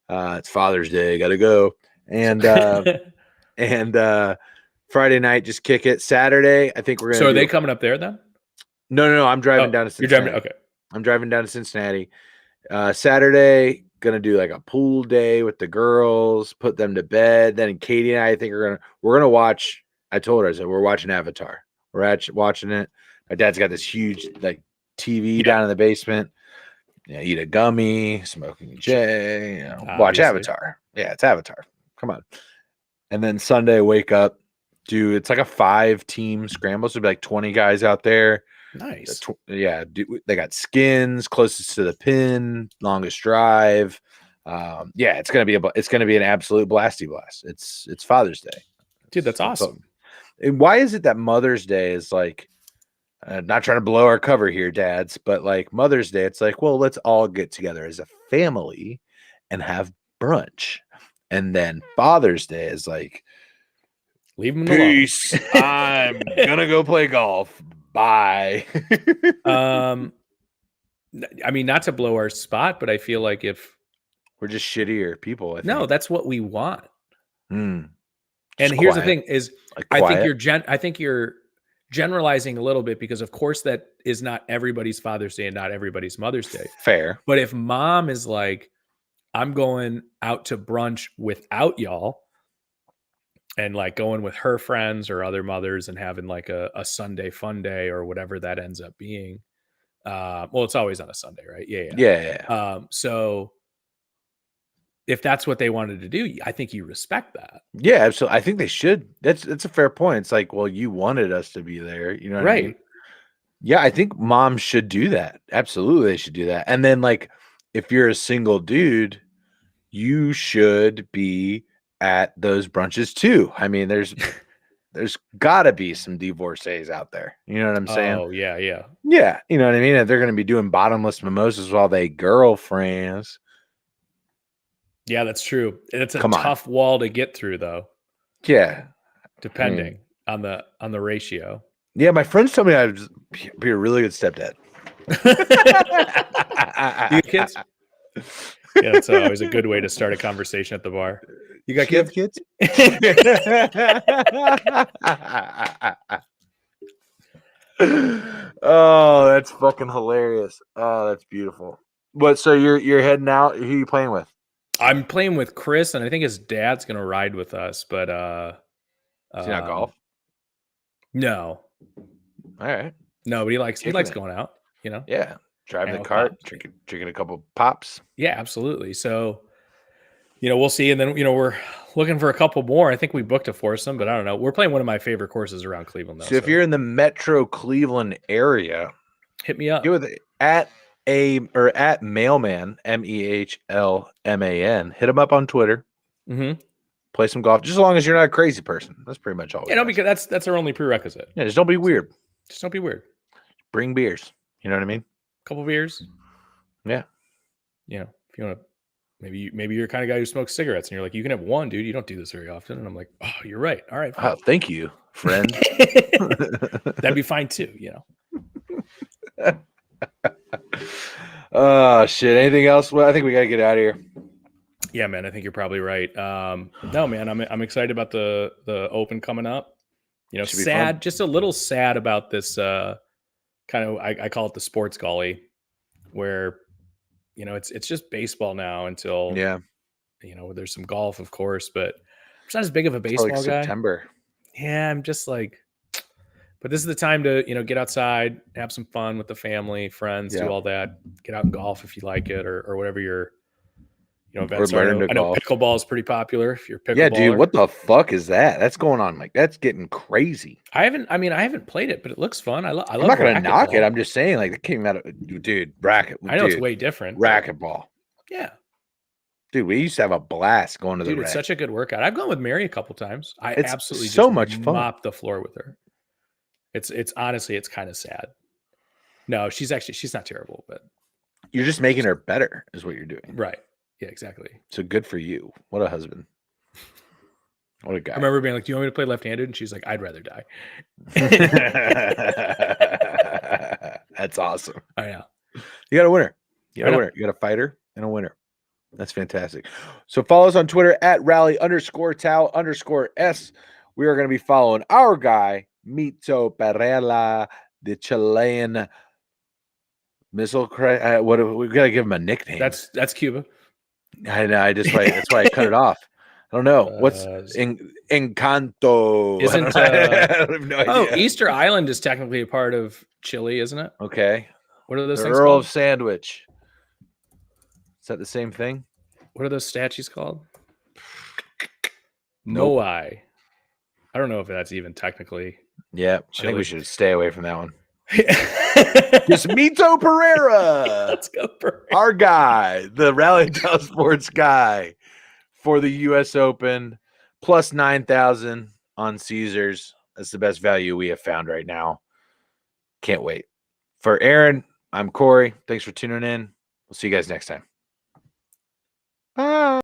It's Father's Day. Got to go. And, Friday night, just kick it. Saturday, I think we're going to. So are they coming up there then? No. I'm driving down to Cincinnati. You're driving. Okay. I'm driving down to Cincinnati. Saturday, going to do like a pool day with the girls, put them to bed. Then Katie and I think we're going to watch. I told her, I said, we're watching Avatar. We're watching it. My dad's got this huge like TV down in the basement. Eat a gummy, smoking a J, watch Avatar. Yeah, it's Avatar. Come on. And then Sunday, wake up, it's like a 5-team scramble. So it'll be like 20 guys out there. Nice. They got skins, closest to the pin, longest drive. It's gonna be an absolute blasty blast. It's Father's Day, dude. That's awesome. And why is it that Mother's Day is like? Not trying to blow our cover here, dads, but like Mother's Day, it's like, well, let's all get together as a family and have brunch. And then Father's Day is like, leave them peace. I'm gonna go play golf. Bye. I mean, not to blow our spot, but I feel like if we're just shittier people, I think. No, that's what we want. And here's the thing: is like I think you're generalizing a little bit, because of course that is not everybody's Father's Day and not everybody's Mother's Day. Fair. But if mom is like, I'm going out to brunch without y'all, and like going with her friends or other mothers and having like a Sunday fun day or whatever that ends up being. Well, it's always on a Sunday, right? Yeah. So if that's what they wanted to do, I think you respect that. Yeah, absolutely. I think they should. That's a fair point. It's like, well, you wanted us to be there. You know what I mean? Yeah, I think moms should do that. Absolutely, they should do that. And then, like, if you're a single dude, you should be at those brunches too. I mean, there's got to be some divorcees out there. You know what I'm saying? Oh, yeah. Yeah, you know what I mean? If they're going to be doing bottomless mimosas while they girlfriends. Yeah, that's true. It's a tough wall to get through, though. Yeah, depending on the ratio. Yeah, my friends told me I'd be a really good stepdad. You kids? Yeah, that's always a good way to start a conversation at the bar. You got kids? Oh, that's fucking hilarious. Oh, that's beautiful. But so you're heading out. Who are you playing with? I'm playing with Chris, and I think his dad's gonna ride with us. But is he not golf? No. All right. No, but he likes going out. You know. Yeah, driving the cart, drinking a couple pops. Yeah, absolutely. So, we'll see, and then we're looking for a couple more. I think we booked a foursome, but I don't know. We're playing one of my favorite courses around Cleveland, though. So if you're in the Metro Cleveland area, hit me up. Get with it at Mailman, MEHLMAN. Hit him up on Twitter. Mm-hmm. Play some golf, just as long as you're not a crazy person. That's pretty much all. Yeah, no, because that's our only prerequisite. Yeah, just don't be weird. Just don't be weird. Bring beers. You know what I mean? A couple beers. Yeah. If you want to, maybe you're the kind of guy who smokes cigarettes, and you're like, you can have one, dude. You don't do this very often. And I'm like, oh, you're right. All right. Oh, thank you, friend. That'd be fine too. Oh shit! Anything else? Well, I think we gotta get out of here. Yeah, man. I think you're probably right. No, man. I'm excited about the Open coming up. Sad, just a little sad about this. Kind of, I call it the sports golly, where it's just baseball now until there's some golf, of course, but I'm not as big of a baseball guy. September. Yeah, I'm just like. But this is the time to, get outside, have some fun with the family, friends, do all that. Get out and golf if you like it, or whatever your, events are. I know pickleball is pretty popular if you're a pickleballer. Yeah, dude, what the fuck is that? That's going on. Like, that's getting crazy. I haven't played it, but it looks fun. I'm not going to knock it. I'm just saying, like, it came out of, dude, racket. I know it's way different. Racquetball. Yeah. Dude, we used to have a blast going to the it's such a good workout. I've gone with Mary a couple times. It's absolutely so much fun. Mop the floor with her. It's honestly, it's kind of sad. No, she's not terrible, but you're just making her better is what you're doing. Right. Yeah, exactly. So good for you. What a husband. What a guy. I remember being like, do you want me to play left-handed? And she's like, I'd rather die. That's awesome. I know. You got a winner. You got a winner. You got a fighter and a winner. That's fantastic. So follow us on Twitter at rally_Tau_S. We are going to be following our guy, Mito Perella, the Chilean missile. What we got to give him a nickname. That's Cuba. I know. That's why I cut it off. I don't know. What's Encanto? Isn't I have no idea. Easter Island is technically a part of Chile, isn't it? Okay. What are those The things Earl called? of Sandwich. Is that the same thing? What are those statues called? Nope. Moai. I don't know if that's even technically. Yeah, Chile. I think we should stay away from that one. Just Mito Pereira. Let's go, Pereira. Our guy, the Rally Tell Sports guy for the U.S. Open, plus 9,000 on Caesars. That's the best value we have found right now. Can't wait. For Aaron, I'm Corey. Thanks for tuning in. We'll see you guys next time. Bye.